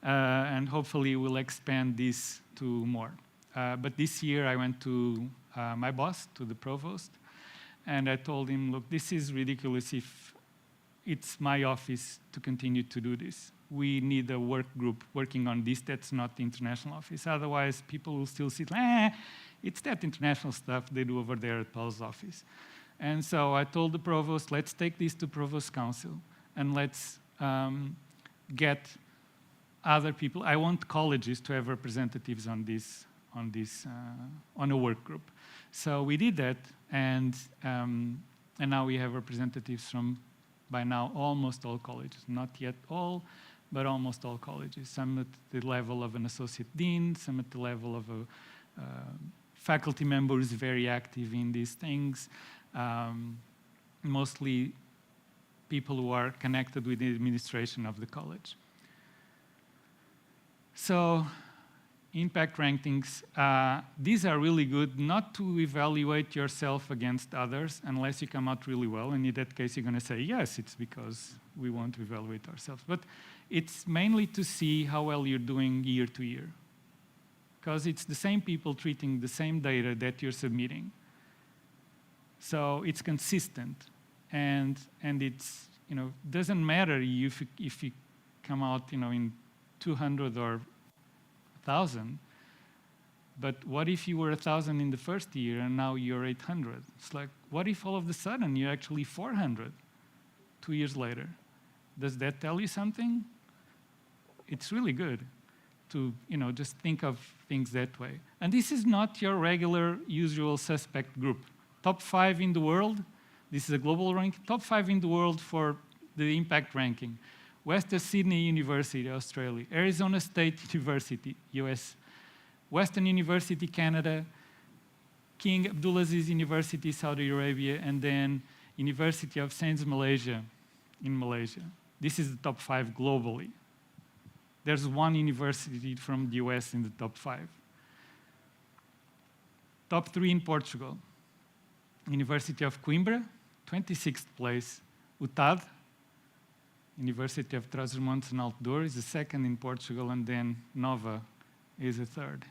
And hopefully we'll expand this to more. But this year I went to my boss, to the provost, and I told him, look, this is ridiculous if it's my office to continue to do this. We need a work group working on this that's not the international office. Otherwise, people will still see, it's that international stuff they do over there at Paul's office. And so I told the provost, let's take this to Provost Council, and let's get other people. I want colleges to have representatives on this, on a work group. So we did that, and now we have representatives from, by now, almost all colleges. Not yet all, but almost all colleges. Some at the level of an associate dean, some at the level of a faculty member who's very active in these things. Mostly people who are connected with the administration of the college. So, impact rankings, these are really good not to evaluate yourself against others unless you come out really well, and in that case you're going to say, yes, it's because we want to evaluate ourselves. But it's mainly to see how well you're doing year to year, because it's the same people treating the same data that you're submitting. So it's consistent, and it's, doesn't matter if you come out, in 200 or 1,000, but what if you were 1,000 in the first year and now you're 800? It's like, what if all of a sudden you're actually 400 2 years later? Does that tell you something? It's really good. to just think of things that way. And this is not your regular usual suspect group. Top 5 in the world, this is a global ranking, top 5 in the world for the impact ranking. Western Sydney University, Australia. Arizona State University, US. Western University, Canada. King Abdulaziz University, Saudi Arabia, and then University of Sains, Malaysia, in Malaysia. This is the top 5 globally. There's one university from the US in the top 5. Top 3 in Portugal. University of Coimbra, 26th place. UTAD, University of Trás-os-Montes and Alto Douro, is the 2nd in Portugal, and then Nova is the 3rd.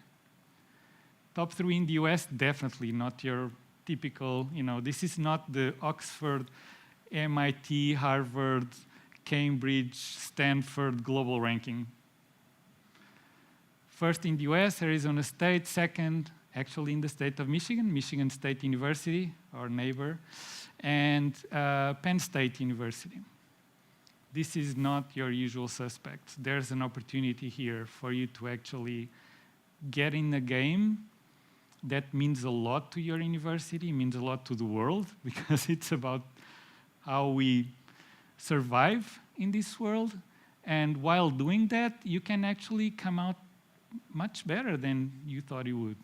Top 3 in the US, definitely not your typical, this is not the Oxford, MIT, Harvard, Cambridge, Stanford global ranking. First in the US, Arizona State. 2nd, actually in the state of Michigan, Michigan State University, our neighbor, and Penn State University. This is not your usual suspects. There's an opportunity here for you to actually get in the game. That means a lot to your university, means a lot to the world, because it's about how we survive in this world. And while doing that, you can actually come out much better than you thought you would.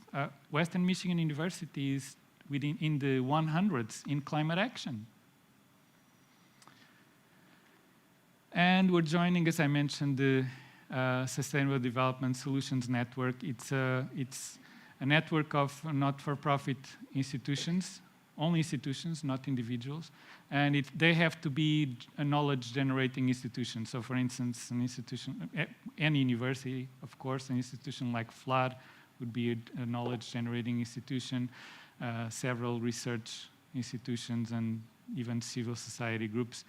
Western Michigan University is in the 100s in climate action. And we're joining, as I mentioned, the Sustainable Development Solutions Network. It's a network of not-for-profit institutions, only institutions, not individuals. And they have to be a knowledge-generating institution. So for instance, an institution, any university, of course, an institution like FLAD would be a knowledge-generating institution, several research institutions, and even civil society groups.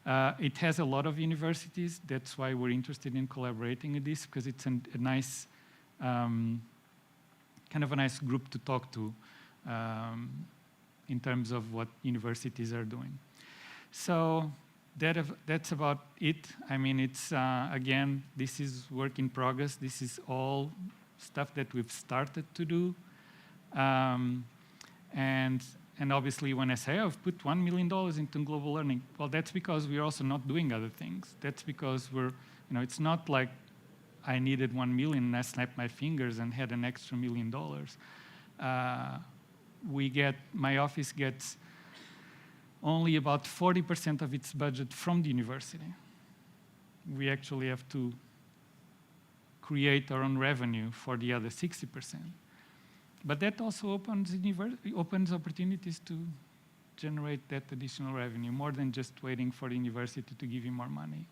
It has a lot of universities. That's why we're interested in collaborating with this, because it's a nice, kind of a nice group to talk to in terms of what universities are doing. So that's about it. I mean, it's, again, this is work in progress. This is all stuff that we've started to do. And obviously, when I say I've put $1 million into global learning, well, that's because we're also not doing other things. That's because we're, it's not like I needed 1 million and I snapped my fingers and had an extra $1 million. My office gets only about 40% of its budget from the university. We actually have to create our own revenue for the other 60%. But that also opens opportunities to generate that additional revenue, more than just waiting for the university to give you more money.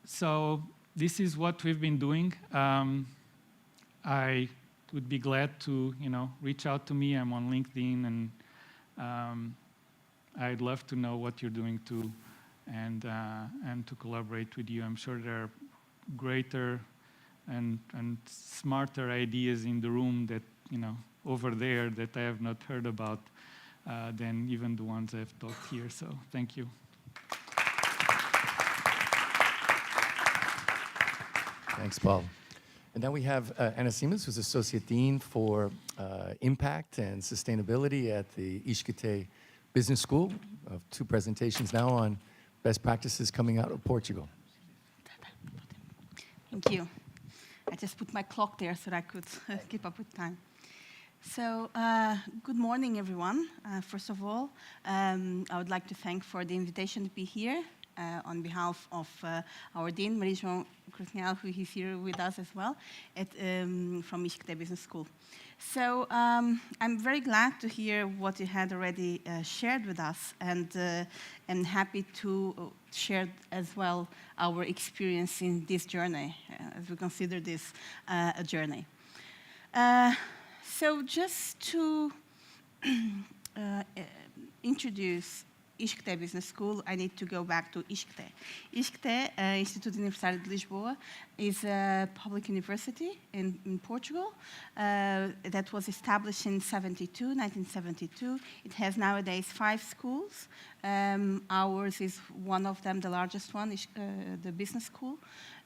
So this is what we've been doing. I would be glad to, reach out to me. I'm on LinkedIn, and I'd love to know what you're doing too, and to collaborate with you. I'm sure there are greater and smarter ideas in the room that, over there that I have not heard about than even the ones I've talked here. So thank you. Thanks, Paul. And now we have Anna Siemens, who's Associate Dean for Impact and Sustainability at the Isquete Business School. 2 presentations now on best practices coming out of Portugal. Thank you. I just put my clock there so that I could keep up with time. So, good morning, everyone. First of all, I would like to thank for the invitation to be here on behalf of our Dean, Marie-Jo Cruznial, who is here with us as well, from Isquete Business School. So, I'm very glad to hear what you had already shared with us, and I'm happy to share as well our experience in this journey, as we consider this a journey. So just to introduce ISCTE Business School, I need to go back to ISCTE. ISCTE, Instituto Universitário de Lisboa, is a public university in Portugal that was established in 1972. It has nowadays 5 schools. Ours is one of them, the largest one, is the business school.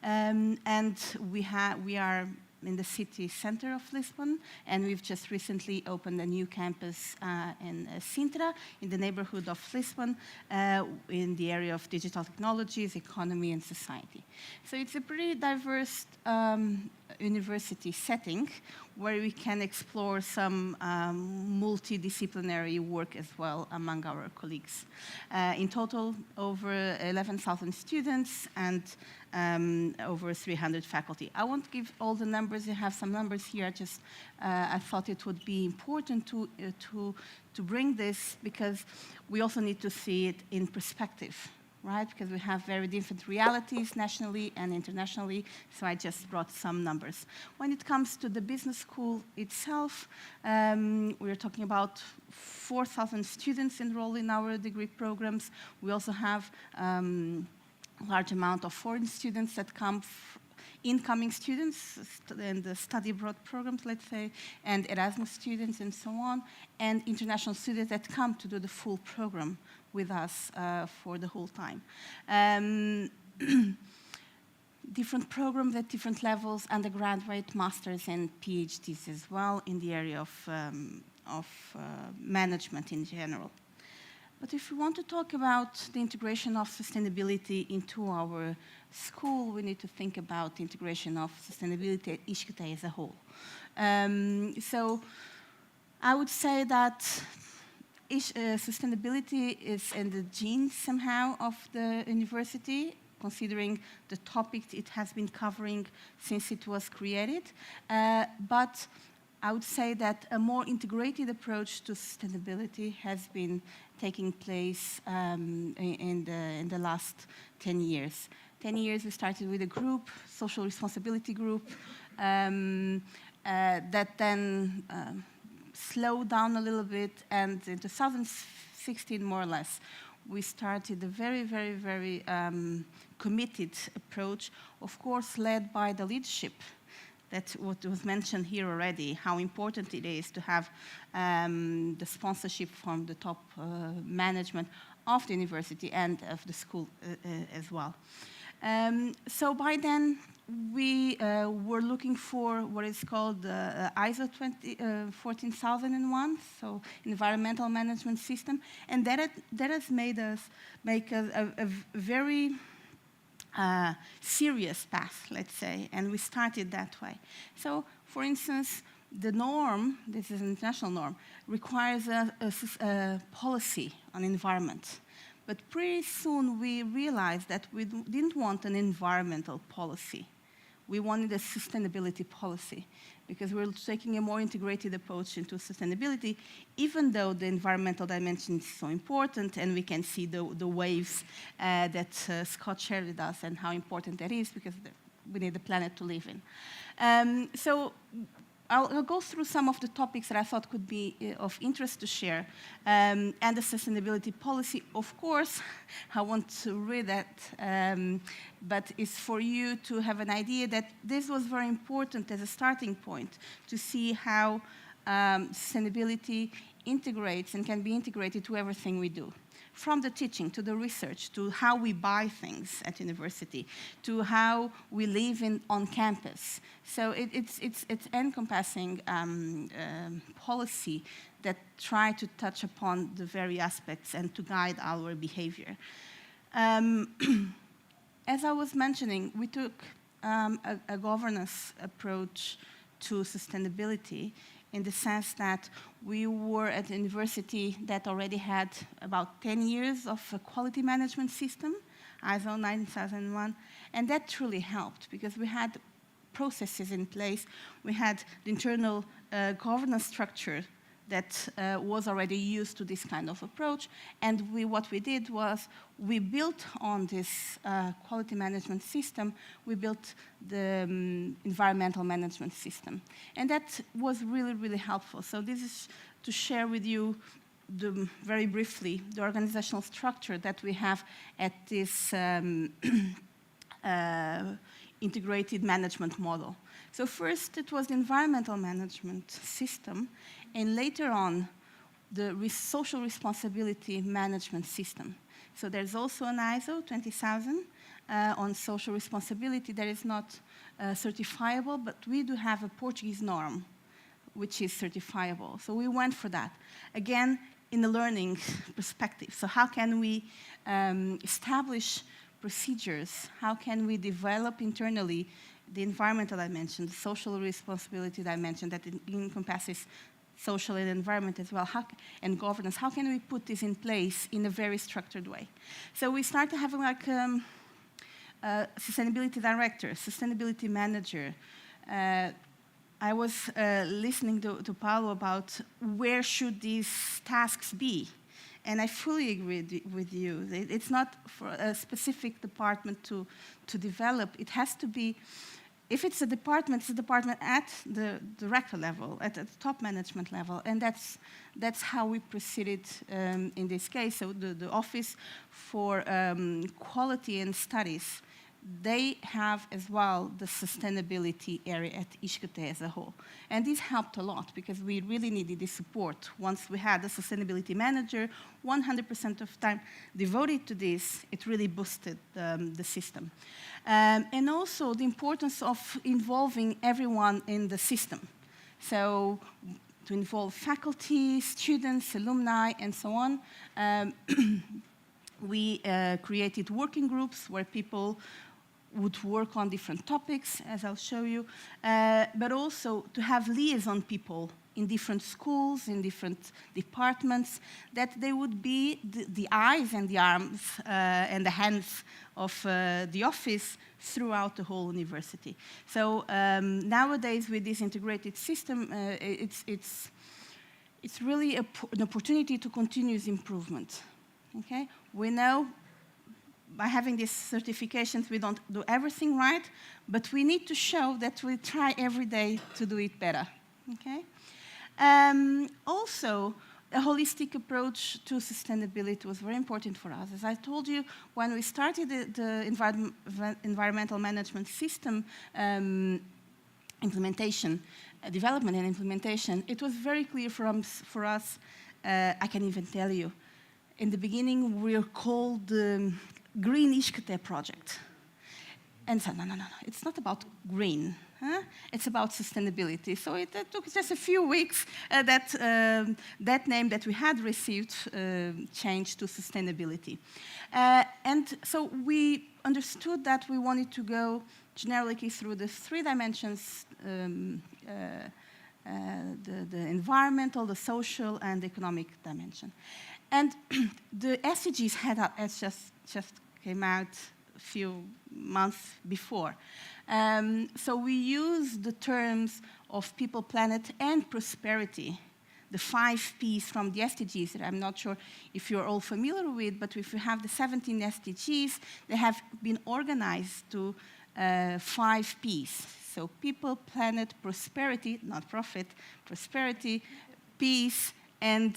And we are in the city center of Lisbon, and we've just recently opened a new campus in Sintra, in the neighborhood of Lisbon, in the area of digital technologies, economy, and society. So it's a pretty diverse university setting where we can explore some multidisciplinary work as well among our colleagues. In total, over 11,000 students and over 300 faculty. I won't give all the numbers. You have some numbers here. I thought it would be important to bring this because we also need to see it in perspective, right? Because we have very different realities nationally and internationally, so I just brought some numbers. When it comes to the business school itself, we're talking about 4,000 students enrolled in our degree programs. We also have large amount of foreign students that come, incoming students in the study abroad programs, let's say, and Erasmus students and so on, and international students that come to do the full program with us for the whole time. Different programs at different levels, undergraduate, masters, and PhDs as well in the area of management in general. But if we want to talk about the integration of sustainability into our school, we need to think about the integration of sustainability at ISCTE as a whole. So I would say that sustainability is in the genes somehow of the university, considering the topic it has been covering since it was created. But I would say that a more integrated approach to sustainability has been taking place in the last 10 years. 10 years we started with a group, social responsibility group, that then slowed down a little bit, and in 2016 more or less, we started a very, very, very committed approach, of course led by the leadership. That's what was mentioned here already, how important it is to have the sponsorship from the top management of the university and of the school as well. So by then, we were looking for what is called the ISO 14001, so environmental management system, and that has made us make a very serious path, let's say, and we started that way. So, for instance, the norm, this is an international norm, requires a policy on environment. But pretty soon we realized that we didn't want an environmental policy. We wanted a sustainability policy because we're taking a more integrated approach into sustainability, even though the environmental dimension is so important, and we can see the waves that Scott shared with us and how important that is because we need a planet to live in. So I'll go through some of the topics that I thought could be of interest to share. And the sustainability policy, of course, I want to read that, but it's for you to have an idea that this was very important as a starting point to see how sustainability integrates and can be integrated to everything we do. From the teaching to the research, to how we buy things at university, to how we live on campus. So it's encompassing policy that try to touch upon the very aspects and to guide our behavior. As I was mentioning, we took a governance approach to sustainability in the sense that we were at a university that already had about 10 years of a quality management system, ISO 9001, and that truly helped because we had processes in place. We had the internal governance structure that was already used to this kind of approach, and what we did was we built on this quality management system, we built the environmental management system. And that was really, really helpful. So this is to share with you very briefly, the organizational structure that we have at this integrated management model. So first it was the environmental management system, and later on the social responsibility management system. So there's also an ISO 20000 on social responsibility that is not certifiable, but we do have a Portuguese norm which is certifiable. So we went for that. Again, in the learning perspective. So how can we establish procedures? How can we develop internally the environmental dimension, the social responsibility dimension that encompasses social and environment as well, and governance? How can we put this in place in a very structured way? So we started having like sustainability director, sustainability manager. I was listening to Paulo about where should these tasks be. And I fully agree with you. It's not for a specific department to develop. It has to be, if it's a department at the director level, at the top management level. And that's how we proceeded in this case. So the Office for Quality and Studies, they have as well the sustainability area at ISCTE as a whole. And this helped a lot because we really needed this support. Once we had a sustainability manager, 100% of time devoted to this, it really boosted the system. And also the importance of involving everyone in the system. So to involve faculty, students, alumni, and so on. We created working groups where people would work on different topics, as I'll show you, but also to have liaison people in different schools, in different departments, that they would be the eyes and the arms and the hands of the office throughout the whole university. So nowadays, with this integrated system, it's really an opportunity to continuous improvement. Okay? We know by having these certifications, we don't do everything right, but we need to show that we try every day to do it better. Okay? Also, a holistic approach to sustainability was very important for us. As I told you, when we started the environmental management system implementation, development and implementation, it was very clear for us, I can even tell you, in the beginning, we were called the Green ISCTE project. And said, no, it's not about green. Huh? It's about sustainability. So it took just a few weeks that name that we had received changed to sustainability. And so we understood that we wanted to go generically through the three dimensions, the environmental, the social, and the economic dimension. And the SDGs has just came out a few months before. So we use the terms of people, planet, and prosperity, the 5 Ps from the SDGs that I'm not sure if you're all familiar with, but if you have the 17 SDGs, they have been organized to 5 Ps. So people, planet, prosperity, not profit, prosperity, peace, and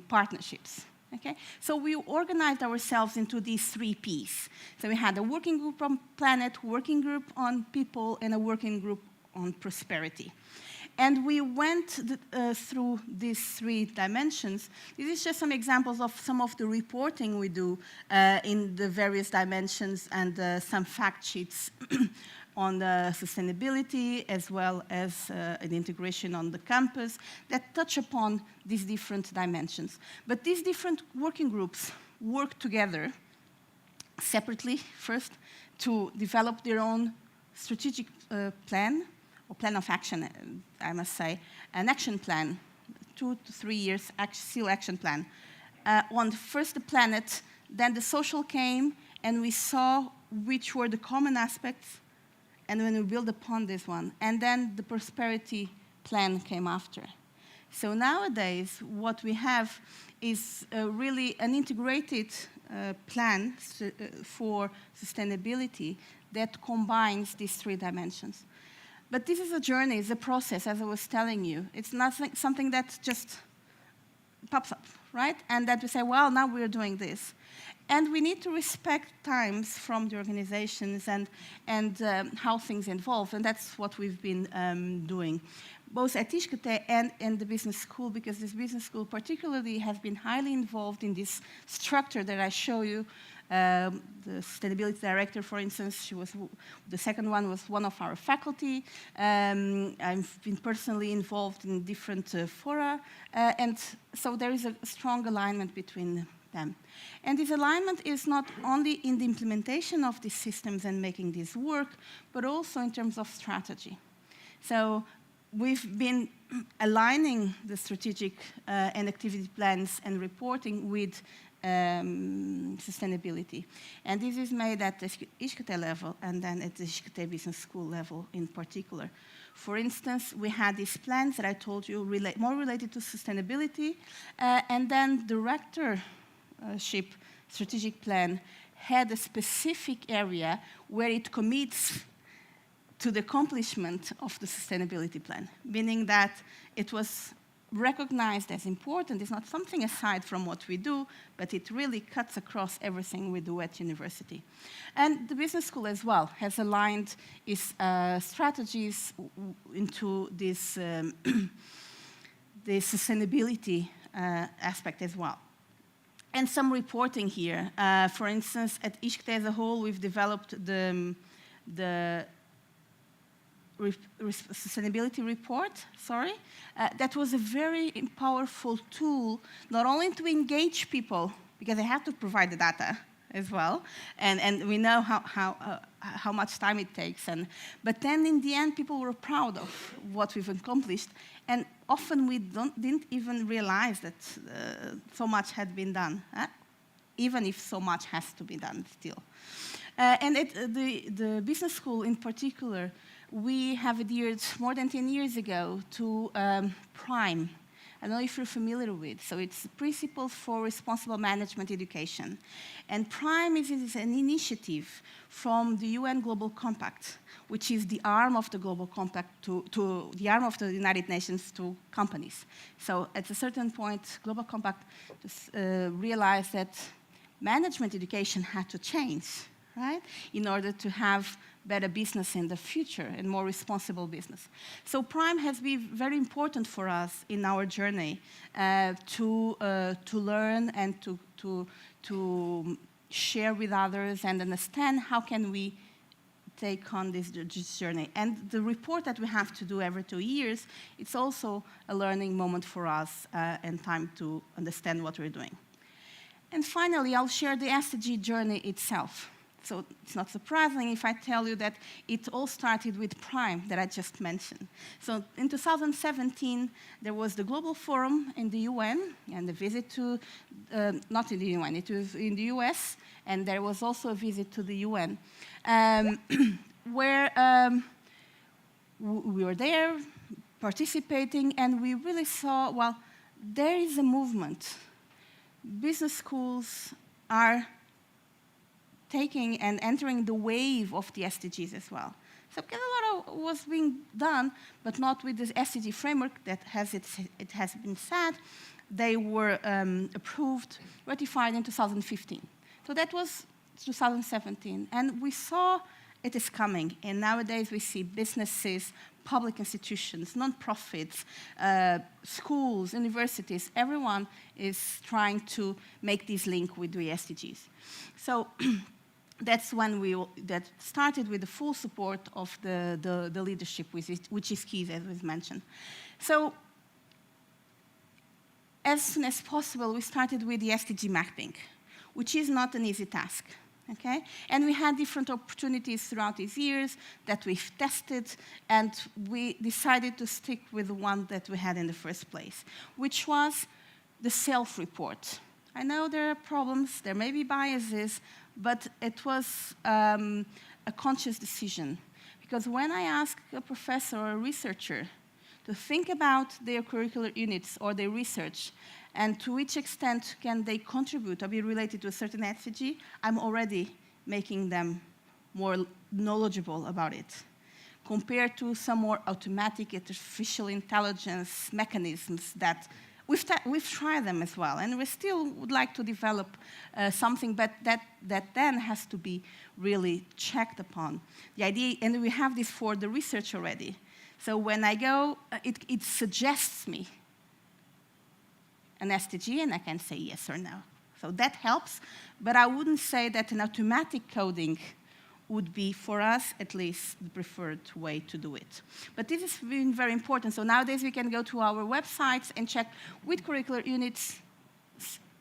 partnerships. Okay? So we organized ourselves into these 3 Ps. So we had a working group on planet, working group on people, and a working group on prosperity. And we went through these 3 dimensions. This is just some examples of some of the reporting we do in the various dimensions and some fact sheets on the sustainability, as well as an integration on the campus that touch upon these different dimensions. But these different working groups work together separately, first, to develop their own strategic plan, or plan of action, I must say, an action plan, 2 to 3 years seal action plan. On first the planet, then the social came, and we saw which were the common aspects, and when we build upon this one, and then the prosperity plan came after. So nowadays, what we have is really an integrated plan for sustainability that combines these 3 dimensions. But this is a journey, it's a process, as I was telling you. It's not something that just pops up, right? And that we say, well, now we're doing this. And we need to respect times from the organizations and how things evolve, and that's what we've been doing, both at ISCTE and in the business school, because this business school particularly has been highly involved in this structure that I show you. The sustainability director, for instance, the second one was one of our faculty. I've been personally involved in different fora, and so there is a strong alignment between them. And this alignment is not only in the implementation of these systems and making this work, but also in terms of strategy. So we've been aligning the strategic and activity plans and reporting with sustainability. And this is made at the ISCTE level and then at the ISCTE Business School level in particular. For instance, we had these plans that I told you more related to sustainability, and then the rectorship strategic plan had a specific area where it commits to the accomplishment of the sustainability plan, meaning that it was recognized as important. It's not something aside from what we do, but it really cuts across everything we do at university. And the business school as well has aligned its strategies into this, this sustainability aspect as well. And some reporting here. For instance, at ISCTE as a whole, we've developed the sustainability report, that was a very powerful tool, not only to engage people, because they have to provide the data as well, and we know how much time it takes, but then in the end, people were proud of what we've accomplished, and often we didn't even realize that so much had been done, even if so much has to be done still. And the business school in particular, we have adhered more than 10 years ago to PRIME. I don't know if you're familiar with. So it's Principles for Responsible Management Education. And PRIME is an initiative from the UN Global Compact, which is the arm of the Global Compact to the arm of the United Nations to companies. So at a certain point, Global Compact just realized that management education had to change, right, in order to have better business in the future and more responsible business. So PRIME has been very important for us in our journey to learn and to share with others and understand how can we take on this journey. And the report that we have to do every 2 years, it's also a learning moment for us and time to understand what we're doing. And finally, I'll share the SDG journey itself. So it's not surprising if I tell you that it all started with PRIME that I just mentioned. So in 2017, there was the Global Forum in the UN and the visit to, not in the UN, it was in the US, and there was also a visit to the UN, where we were there participating, and we really saw, well, there is a movement. Business schools are taking and entering the wave of the SDGs as well. So a lot was being done, but not with this SDG framework that it has been said. They were approved, ratified in 2015. So that was 2017. And we saw it is coming. And nowadays we see businesses, public institutions, non-profits, schools, universities, everyone is trying to make this link with the SDGs. So that's when that started with the full support of the leadership, which is key, as was mentioned. So as soon as possible, we started with the SDG mapping, which is not an easy task. Okay? And we had different opportunities throughout these years that we've tested, and we decided to stick with the one that we had in the first place, which was the self-report. I know there are problems, there may be biases, but it was a conscious decision. Because when I ask a professor or a researcher to think about their curricular units or their research, and to which extent can they contribute or be related to a certain SDG, I'm already making them more knowledgeable about it, compared to some more automatic artificial intelligence mechanisms that we've tried them as well, and we still would like to develop something, but that then has to be really checked upon. The idea, and we have this for the research already. So when I go, it suggests me an SDG, and I can say yes or no. So that helps, but I wouldn't say that an automatic coding would be, for us at least, the preferred way to do it. But this has been very important. So nowadays we can go to our websites and check which curricular units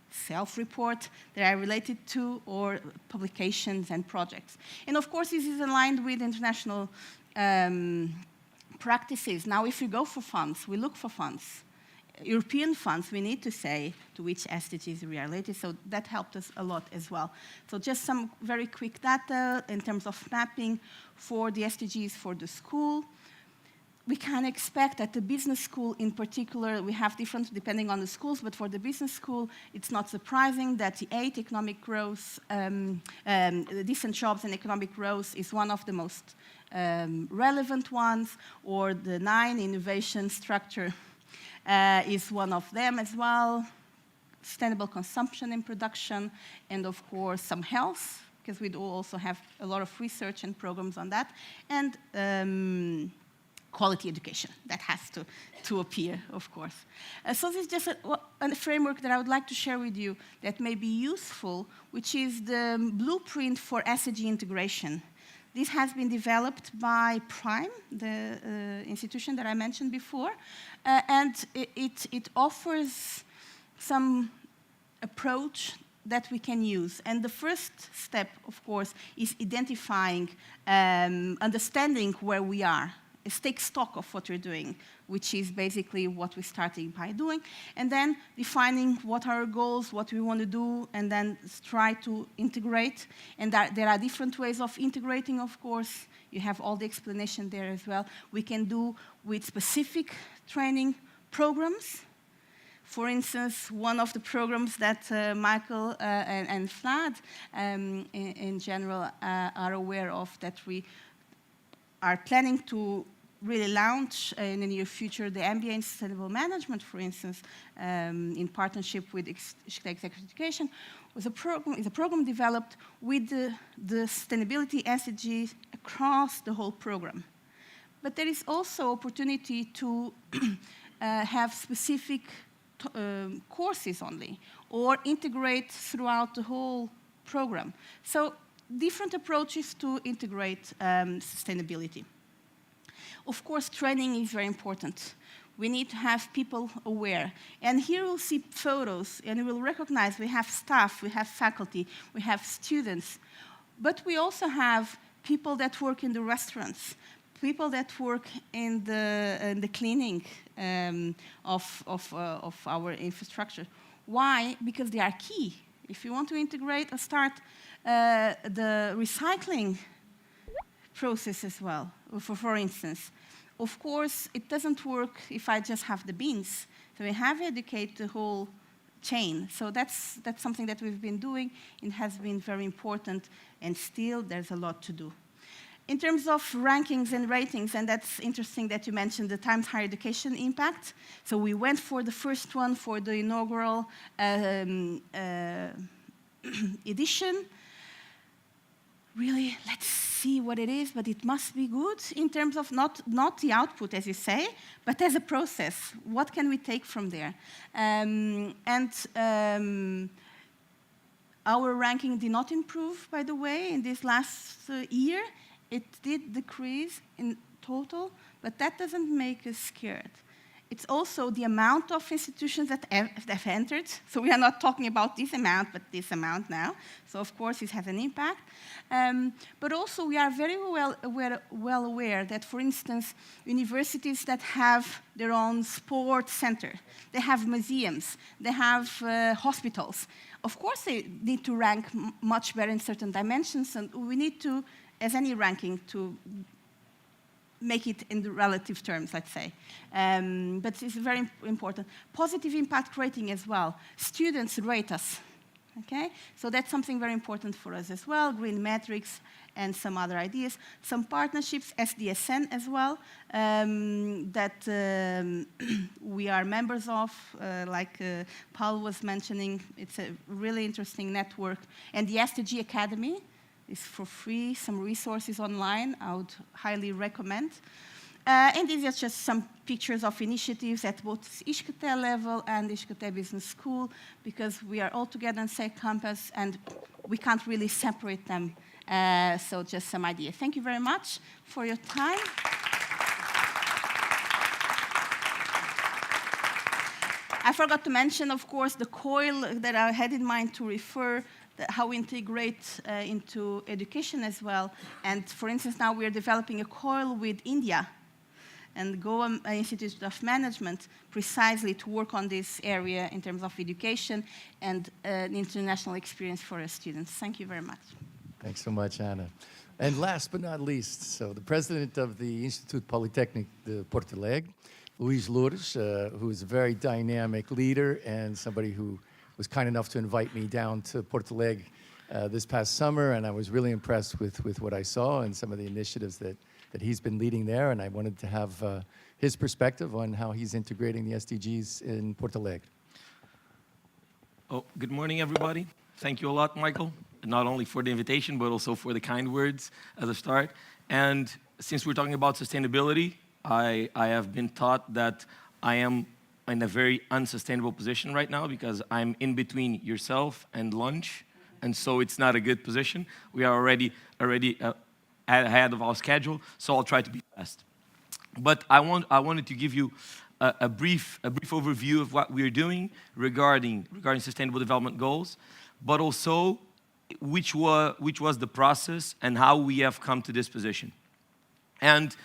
self-report that are related to, or publications and projects. And of course, this is aligned with international practices. Now, if we go for funds, we look for funds. European funds, we need to say to which SDGs we are related, so that helped us a lot as well. So just some very quick data in terms of mapping for the SDGs for the school. We can expect that the business school in particular, we have different depending on the schools, but for the business school, it's not surprising that the 8 economic growth, decent jobs and economic growth is one of the most relevant ones, or the 9 innovation structure is one of them as well. Sustainable consumption and production, and of course some health, because we do also have a lot of research and programs on that, and quality education, that has to appear, of course. So this is just a framework that I would like to share with you that may be useful, which is the blueprint for SDG integration. This has been developed by Prime, the institution that I mentioned before, and it offers some approach that we can use. And the first step, of course, is identifying, understanding where we are. Is take stock of what we're doing, which is basically what we started by doing, and then defining what are our goals, what we want to do, and then try to integrate. And there are different ways of integrating, of course. You have all the explanation there as well. We can do with specific training programs. For instance, one of the programs that Michael and FLAD in general are aware of, that we are planning to really launch in the near future, the MBA in Sustainable Management, for instance, in partnership with Executive Education, is a program developed with the sustainability SDGs across the whole program. But there is also opportunity to have specific courses only, or integrate throughout the whole program. So different approaches to integrate sustainability. Of course, training is very important. We need to have people aware. And here we'll see photos, and we'll recognize we have staff, we have faculty, we have students, but we also have people that work in the restaurants, people that work in the cleaning of our infrastructure. Why? Because they are key. If you want to integrate or start the recycling process as well, for instance. Of course, it doesn't work if I just have the beans. So we have to educate the whole chain. So that's something that we've been doing. It has been very important, and still there's a lot to do. In terms of rankings and ratings, and that's interesting that you mentioned the Times Higher Education impact. So we went for the first one for the inaugural edition. Really, let's see what it is, but it must be good in terms of not the output, as you say, but as a process. What can we take from there? Our ranking did not improve, by the way, in this last year. It did decrease in total, but that doesn't make us scared. It's also the amount of institutions that have entered. So we are not talking about this amount, but this amount now. So of course, this has an impact. But also, we are very well aware that, for instance, universities that have their own sports center, they have museums, they have hospitals. Of course, they need to rank much better in certain dimensions, and we need to, as any ranking, to make it in the relative terms, let's say. But it's very important. Positive impact rating as well. Students rate us. Okay, so that's something very important for us as well, green metrics and some other ideas. Some partnerships, SDSN as well, that we are members of, like Paul was mentioning. It's a really interesting network. And the SDG Academy is for free, some resources online I would highly recommend. And these are just some pictures of initiatives at both Isqueté level and Isqueté Business School, because we are all together on same campus and we can't really separate them. So just some idea. Thank you very much for your time. I forgot to mention, of course, the coil that I had in mind to refer how we integrate into education as well. And for instance, now we are developing a coil with India and Goa Institute of Management precisely to work on this area in terms of education and an international experience for our students. Thank you very much. Thanks so much, Ana. And last but not least, so the president of the Institute Polytechnic de Porto Alegre, Luís Loures, who is a very dynamic leader and somebody who was kind enough to invite me down to Porto Alegre this past summer, and I was really impressed with what I saw and some of the initiatives that he's been leading there, and I wanted to have his perspective on how he's integrating the SDGs in Porto Alegre. Oh, good morning, everybody. Thank you a lot, Michael, not only for the invitation, but also for the kind words at the start. And since we're talking about sustainability, I have been taught that I am in a very unsustainable position right now because I'm in between yourself and lunch, and so it's not a good position. We are already ahead of our schedule, so I'll try to be fast. But I wanted to give you a brief overview of what we are doing regarding sustainable development goals, but also which was the process and how we have come to this position. And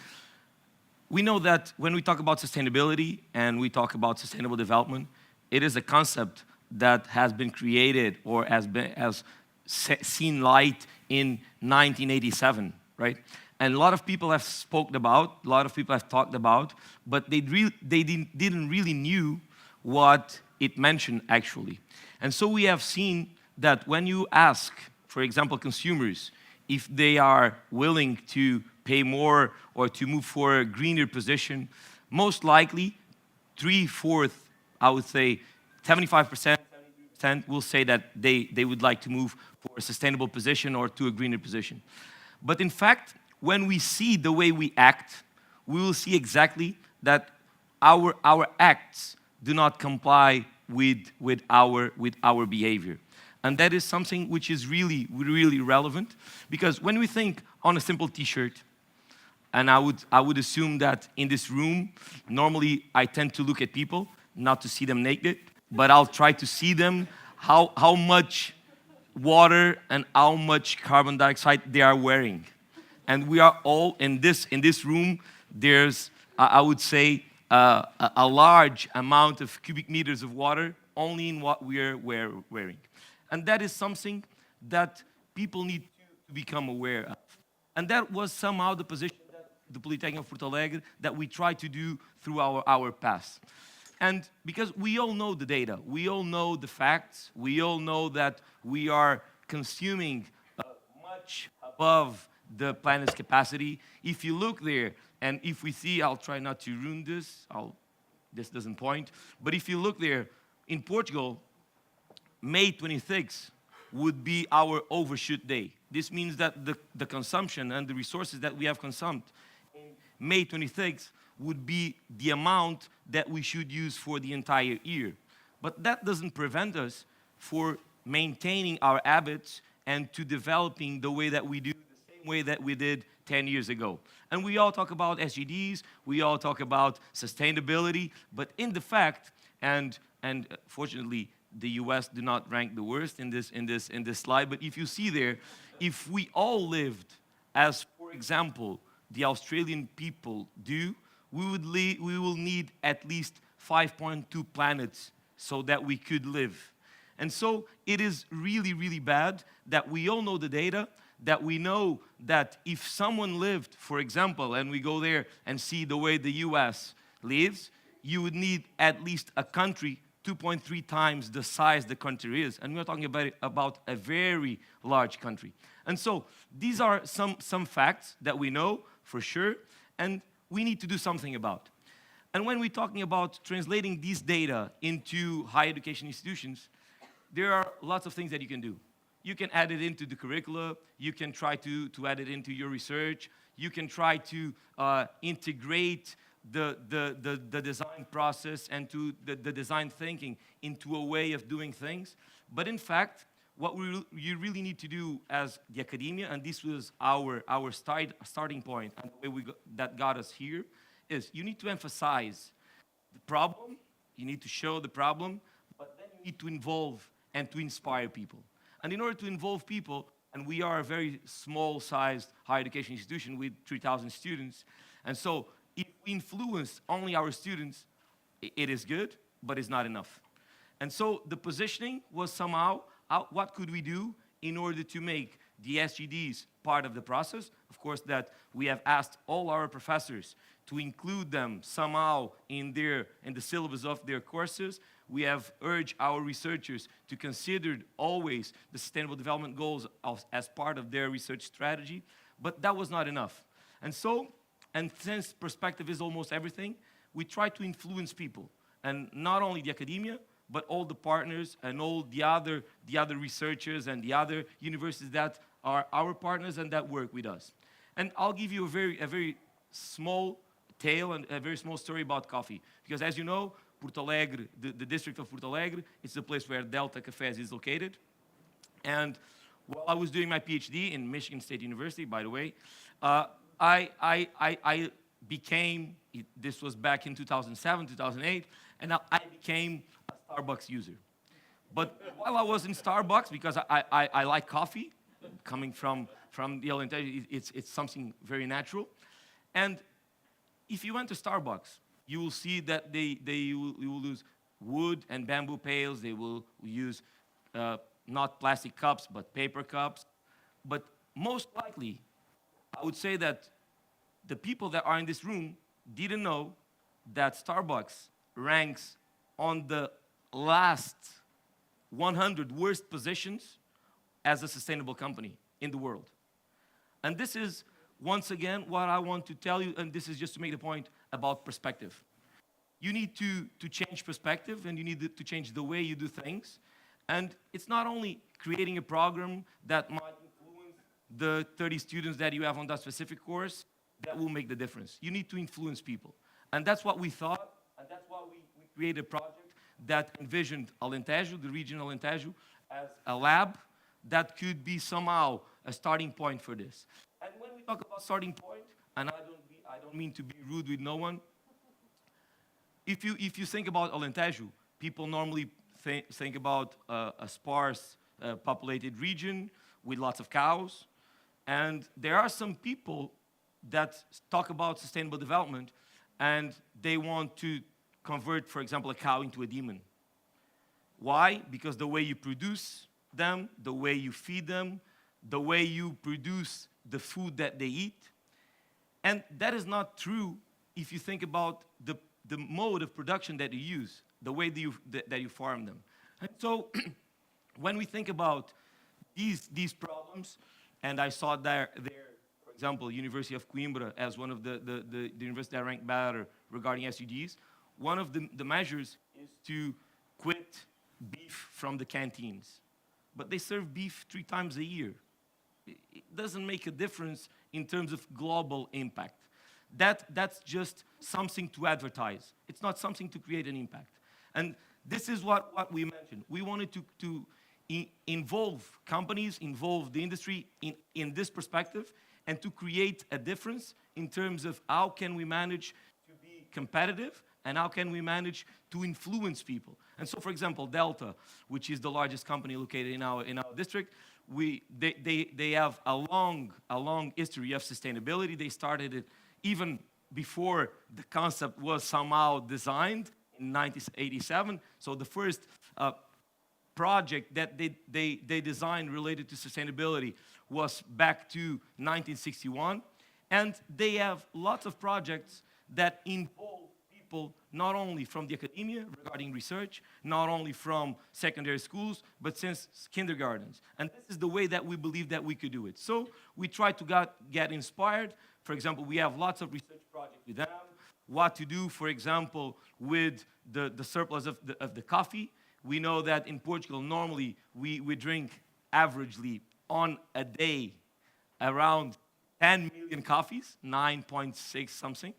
we know that when we talk about sustainability and we talk about sustainable development, it is a concept that has been created or has seen light in 1987, right? And a lot of people have spoken about, a lot of people have talked about, but they didn't really knew what it mentioned actually. And so we have seen that when you ask, for example, consumers, if they are willing to pay more or to move for a greener position, most likely 3/4, I would say 75%, will say that they would like to move for a sustainable position or to a greener position. But in fact, when we see the way we act, we will see exactly that our acts do not comply with our behavior. And that is something which is really, really relevant, because when we think on a simple t-shirt, and I would assume that in this room, normally I tend to look at people, not to see them naked, but I'll try to see them, how much water and how much carbon dioxide they are wearing. And we are all in this room, there's, I would say, a large amount of cubic meters of water only in what we are wearing. And that is something that people need to become aware of. And that was somehow the position that the Polytechnic of Porto Alegre that we try to do through our past. And because we all know the data, we all know the facts, we all know that we are consuming much above the planet's capacity. If you look there, and if we see, I'll try not to ruin this, this doesn't point, but if you look there, in Portugal, May 26th would be our overshoot day. This means that the consumption and the resources that we have consumed in May 26th would be the amount that we should use for the entire year. But that doesn't prevent us for maintaining our habits and to developing the way that we do, the same way that we did 10 years ago. And we all talk about SDGs, we all talk about sustainability, but in the fact, and fortunately, the US do not rank the worst in this slide, but if you see there, if we all lived as, for example, the Australian people do, we will need at least 5.2 planets so that we could live. And so it is really, really bad that we all know the data, that we know that if someone lived, for example, and we go there and see the way the US lives, you would need at least a country 2.3 times the size the country is, and we're talking about a very large country. And so these are some facts that we know for sure, and we need to do something about. And when we're talking about translating these data into higher education institutions, there are lots of things that you can do. You can add it into the curricula, you can try to add it into your research, you can try to integrate the design process and to the design thinking into a way of doing things. But in fact, what you really need to do as the academia, and this was our starting point and the way that got us here, is you need to emphasize the problem, you need to show the problem, but then you need to involve and to inspire people. And in order to involve people, and we are a very small-sized higher education institution with 3,000 students, and so if we influence only our students, it is good, but it's not enough. And so the positioning was somehow, what could we do in order to make the SGDs part of the process? Of course, that we have asked all our professors to include them somehow in the syllabus of their courses. We have urged our researchers to consider always the Sustainable Development Goals as part of their research strategy, but that was not enough. And so, and since perspective is almost everything, we try to influence people, and not only the academia, but all the partners and all the other researchers and the other universities that are our partners and that work with us. And I'll give you a very small tale and a very small story about coffee. Because as you know, Porto Alegre, the district of Porto Alegre, is the place where Delta Cafés is located. And while I was doing my PhD in Michigan State University, by the way, I became, this was back in 2007, 2008, and I became a Starbucks user. But while I was in Starbucks, because I like coffee, coming from the Alentejo, it's something very natural. And if you went to Starbucks, you will see that you will use wood and bamboo pails. They will use not plastic cups, but paper cups. But most likely, I would say that the people that are in this room didn't know that Starbucks ranks on the last 100 worst positions as a sustainable company in the world. And this is, once again, what I want to tell you, and this is just to make the point about perspective. You need to change perspective, and you need to change the way you do things. And it's not only creating a program that might influence the 30 students that you have on that specific course that will make the difference. You need to influence people. And that's what we thought, and that's why we created a project that envisioned Alentejo, the region Alentejo, as a lab that could be somehow a starting point for this. And when we talk about starting point, and I don't mean to be rude with no one, if you think about Alentejo, people normally think about a sparse populated region with lots of cows. And there are some people that talk about sustainable development and they want to convert, for example, a cow into a demon. Why? Because the way you produce them, the way you feed them, the way you produce the food that they eat. And that is not true if you think about the mode of production that you use, the way that you farm them. And so when we think about these problems, and I saw there, for example, University of Coimbra as one of the universities that ranked better regarding SDGs, one of the measures is to quit beef from the canteens. But they serve beef 3 times a year. It doesn't make a difference in terms of global impact. That's just something to advertise. It's not something to create an impact. And this is what we mentioned. We wanted to involve companies, involve the industry in this perspective, and to create a difference in terms of how can we manage to be competitive and how can we manage to influence people. And so, for example, Delta, which is the largest company located in our district, they have a long history of sustainability. They started it even before the concept was somehow designed in 1987. So the first project that they designed related to sustainability was back to 1961. And they have lots of projects that involve people not only from the academia regarding research, not only from secondary schools, but since kindergartens. And this is the way that we believe that we could do it. So we try to get inspired. For example, we have lots of research projects with them. What to do, for example, with the surplus of the coffee. We know that in Portugal, normally, we drink averagely on a day around 10 million coffees, 9.6 something.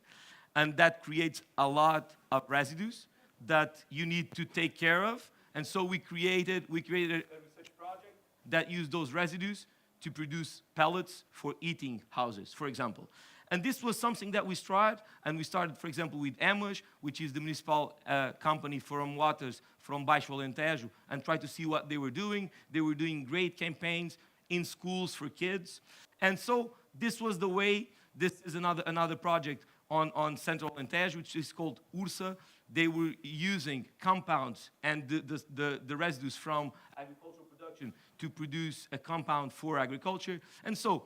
And that creates a lot of residues that you need to take care of. And so we created a research project that used those residues to produce pellets for eating houses, for example. And this was something that we tried, and we started, for example, with Emas, which is the municipal company from waters from Baixo Alentejo, and tried to see what they were doing. They were doing great campaigns in schools for kids. And so this was the way. This is another project on Central Alentejo, which is called URSA. They were using compounds and the residues from agricultural production to produce a compound for agriculture. And so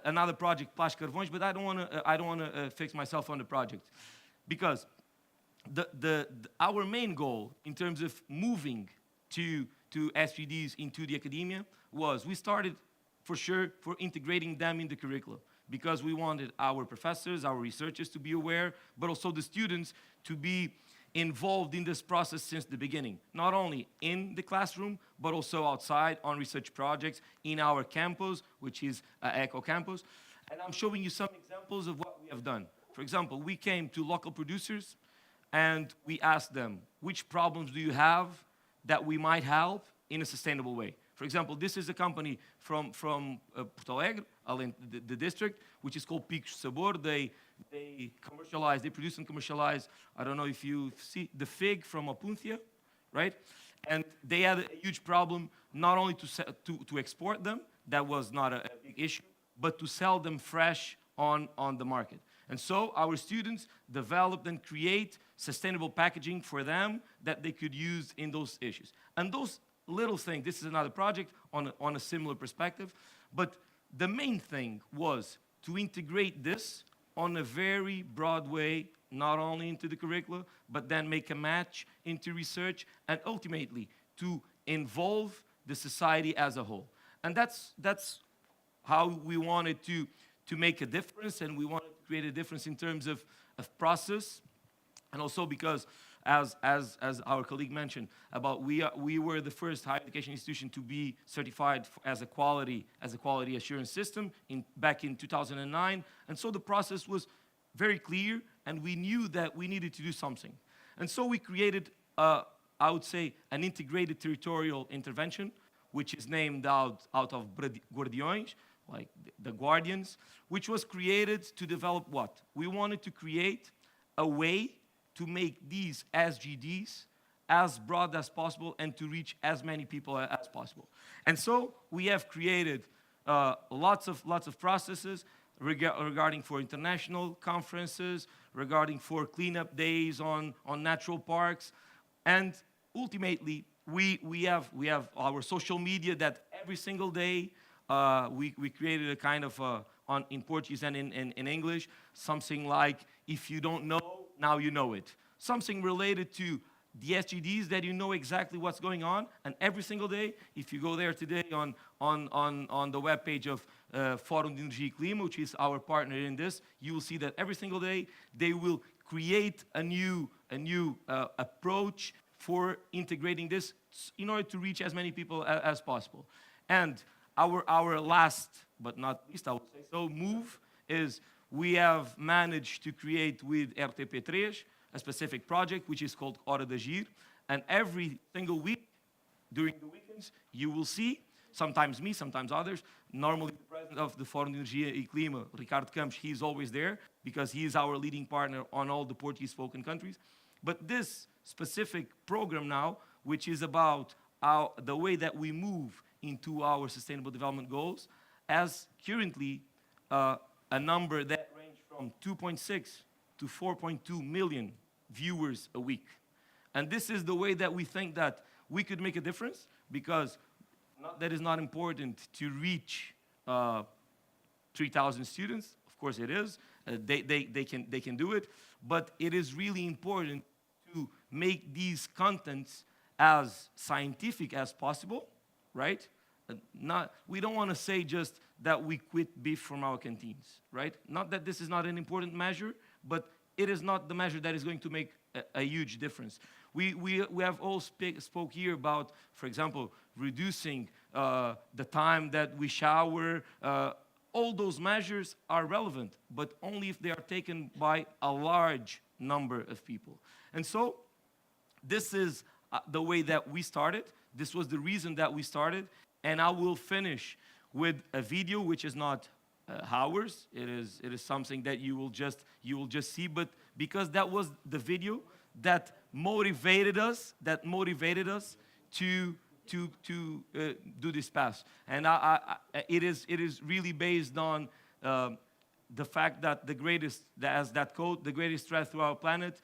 another project, Plástico Carvões, but I don't want to fix myself on the project, because our main goal in terms of moving to SGDs into the academia was, we started for sure for integrating them in the curriculum, because we wanted our professors, our researchers to be aware, but also the students to be involved in this process since the beginning, not only in the classroom, but also outside on research projects in our campus, which is Eco Campus. And I'm showing you some examples of what we have done. For example, we came to local producers and we asked them, which problems do you have that we might help in a sustainable way? For example, this is a company from Porto Alegre, the district, which is called Picos Sabor. They produce and commercialize, I don't know if you see, the fig from Apuntia, right? And they had a huge problem, not only to export them, that was not a big issue, but to sell them fresh on the market. And so our students developed and create sustainable packaging for them that they could use in those issues. And those little thing, this is another project on a similar perspective, but the main thing was to integrate this on a very broad way, not only into the curricula, but then make a match into research, and ultimately to involve the society as a whole. And that's how we wanted to make a difference, and we wanted to create a difference in terms of process, and also because as our colleague mentioned, about we were the first higher education institution to be certified as a quality assurance system back in 2009, and so the process was very clear, and we knew that we needed to do something, and so we created, I would say, an integrated territorial intervention, which is named out of Guardiões, like the Guardians, which was created to develop what? We wanted to create a way to make these SGDs as broad as possible and to reach as many people as possible. And so we have created lots of processes regarding for international conferences, regarding for cleanup days on natural parks, and ultimately we have our social media that every single day we created a kind of in Portuguese and in English, something like, if you don't know, now you know it. Something related to the SGDs that you know exactly what's going on, and every single day, if you go there today on the webpage of Fórum de Energia e Clima, which is our partner in this, you will see that every single day they will create a new approach for integrating this in order to reach as many people as possible. And our last, but not least, I would say so, move is we have managed to create with RTP3 a specific project which is called Hora de Agir, and every single week during the weekends you will see, sometimes me, sometimes others, normally the president of the Fórum de Energia e Clima, Ricardo Campos, he's always there because he is our leading partner on all the Portuguese-spoken countries. But this specific program now, which is about the way that we move into our sustainable development goals, has currently a number that range from 2.6 to 4.2 million viewers a week. And this is the way that we think that we could make a difference, because that is not important to reach 3,000 students. Of course it is. They can do it. But it is really important make these contents as scientific as possible, right? We don't want to say just that we quit beef from our canteens, right? Not that this is not an important measure, but it is not the measure that is going to make a huge difference. We have all spoke here about, for example, reducing the time that we shower. All those measures are relevant, but only if they are taken by a large number of people. And so this is the way that we started. This was the reason that we started. And I will finish with a video which is not ours. It is something that you will just see. But because that was the video that motivated us to do this path. And it is really based on the fact that the greatest, as that quote, the greatest threat to our planet is